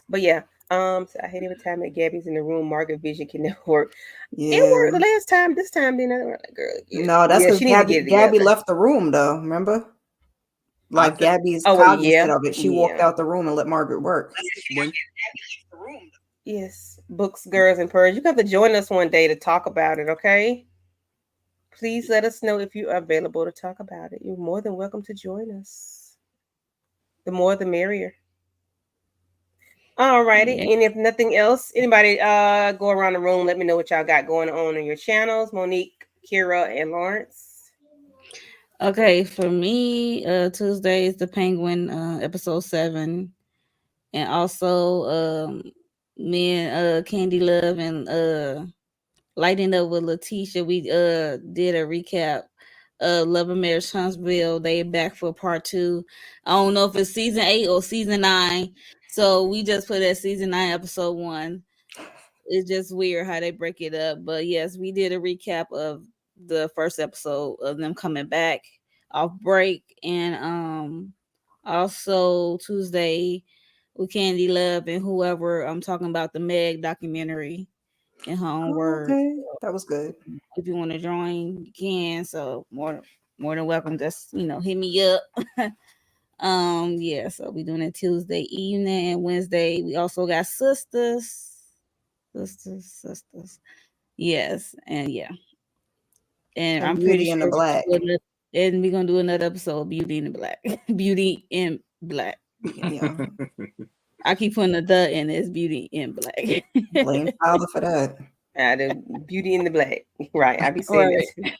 Speaker 4: But yeah, so I hate every time that Gabby's in the room. Margaret Vision can never work. It
Speaker 5: Yeah.
Speaker 4: worked the last time. This time, then I was like, girl, yeah.
Speaker 5: No, that's
Speaker 4: Yeah,
Speaker 5: because
Speaker 4: she needs to get it
Speaker 5: Gabby
Speaker 4: together.
Speaker 5: left the room though. Remember? Like
Speaker 3: think-
Speaker 5: Gabby's
Speaker 4: Oh,
Speaker 5: cognizant
Speaker 4: yeah.
Speaker 5: of it. She walked
Speaker 4: Yeah.
Speaker 5: out the room and let Margaret work.
Speaker 3: When
Speaker 4: Yes, Books, Girls, and Purrs. You got to join us one day to talk about it, okay? Please let us know if you are available to talk about it. You're more than welcome to join us. The more, the merrier. All righty.
Speaker 1: Yeah.
Speaker 4: And if nothing else, anybody go around the room, let me know what y'all got going on your channels. Monique, Kira, and Lawrence.
Speaker 1: Okay, for me, Tuesday is the Penguin episode 7. And also me and Candy Love and Lighting Up with Letitia, we did a recap Love and Marriage Huntsville. They back for part 2. I don't know if it's season 8 or season 9. So we just put at season 9, episode 1. It's just weird how they break it up. But yes, we did a recap of the first episode of them coming back off break. And also Tuesday with Candy Love and whoever I'm talking about the Meg documentary in her own words.
Speaker 5: Okay, that was good.
Speaker 1: If you want to join, you can. So more than welcome. Just hit me up. Yeah. So we doing it Tuesday evening and Wednesday. We also got sisters. Yes, and yeah. And I'm pretty
Speaker 5: Beauty in the
Speaker 1: sure
Speaker 5: Black.
Speaker 1: and we're gonna do another episode of Beauty in the Black. Beauty in Black.
Speaker 5: Yeah.
Speaker 1: I keep putting the in it's Beauty in Black.
Speaker 5: Blame Tyler for that.
Speaker 4: The Beauty in the Black. Right. I be saying that too.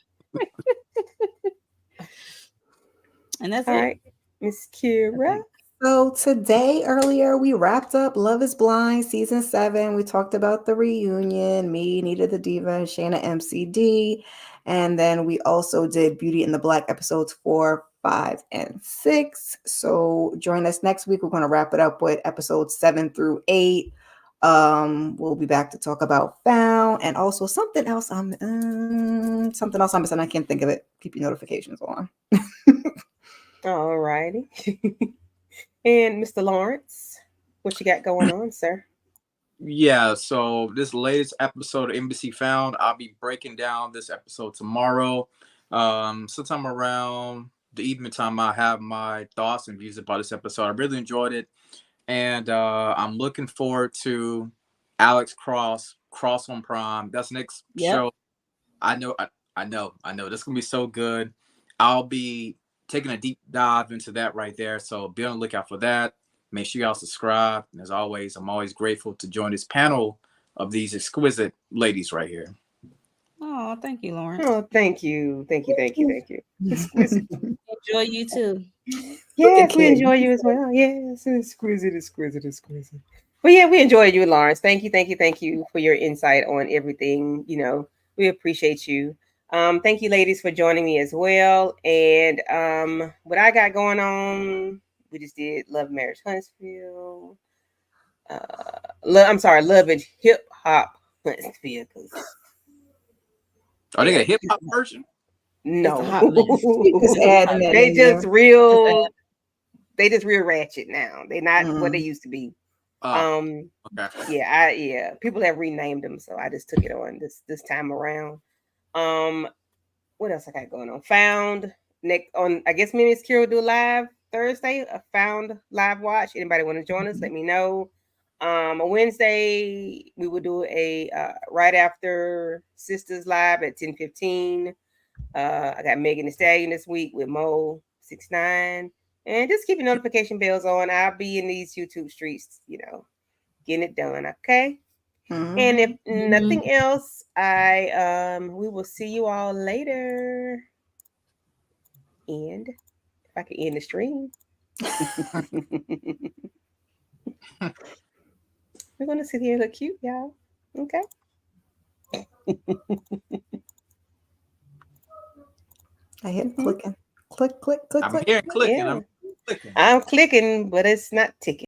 Speaker 1: And that's
Speaker 4: all
Speaker 1: it.
Speaker 4: right. Miss Kira.
Speaker 5: So today, earlier, we wrapped up Love is Blind season 7. We talked about the reunion, me, Nita the Diva, and Shayna MCD. And then we also did Beauty in the Black episodes 4, 5, and 6. So join us next week. We're going to wrap it up with episodes 7 through 8. We'll be back to talk about Found and also something else I'm missing. I can't think of it. Keep your notifications on.
Speaker 4: All righty. And Mr. Lawrence, what you got going on, sir?
Speaker 3: Yeah, so this latest episode of Embassy Found, I'll be breaking down this episode tomorrow. Sometime around the evening time, I have my thoughts and views about this episode. I really enjoyed it, and I'm looking forward to Alex Cross on Prime. That's next show. I know. That's gonna be so good. I'll be taking a deep dive into that right there. So be on the lookout for that. Make sure y'all subscribe. And as always, I'm always grateful to join this panel of these exquisite ladies right here.
Speaker 1: Oh, thank you, Lawrence.
Speaker 4: Oh, thank you. Exquisite.
Speaker 1: Enjoy you too.
Speaker 4: Yes, we enjoy you as well. Yes, exquisite. Well, yeah, we enjoy you, Lawrence. Thank you for your insight on everything. We appreciate you. Thank you, ladies, for joining me as well. And what I got going on, we just did Love, Marriage, Huntsville. Love and Hip Hop Huntsville.
Speaker 3: Are they a hip hop version?
Speaker 4: No,
Speaker 1: It's a hot mess.
Speaker 5: Just adding that
Speaker 4: they
Speaker 5: in
Speaker 4: just
Speaker 5: there.
Speaker 4: real. They just real ratchet now. They're not what they
Speaker 5: Mhm.
Speaker 4: used to be.
Speaker 3: Okay.
Speaker 4: Yeah. People have renamed them, so I just took it on this time around. What else I got going on? Found next on. I guess me and Miss Kira will do live Thursday. A Found live watch. Anybody want to join us? Let me know. On Wednesday we will do a right after Sisters live at 10:15. I got Megan Thee Stallion this week with Mo 6ix9ine. And just keep your notification bells on. I'll be in these YouTube streets, getting it done. Okay.
Speaker 5: Mhm.
Speaker 4: And if nothing else, we will see you all later. And if I can end the stream. We're gonna sit here and look cute, y'all. Okay.
Speaker 5: I hit clicking. Click, click, click,
Speaker 3: I'm
Speaker 5: click.
Speaker 3: here clicking.
Speaker 4: Yeah.
Speaker 3: I'm clicking.
Speaker 4: I'm clicking, but it's not ticking.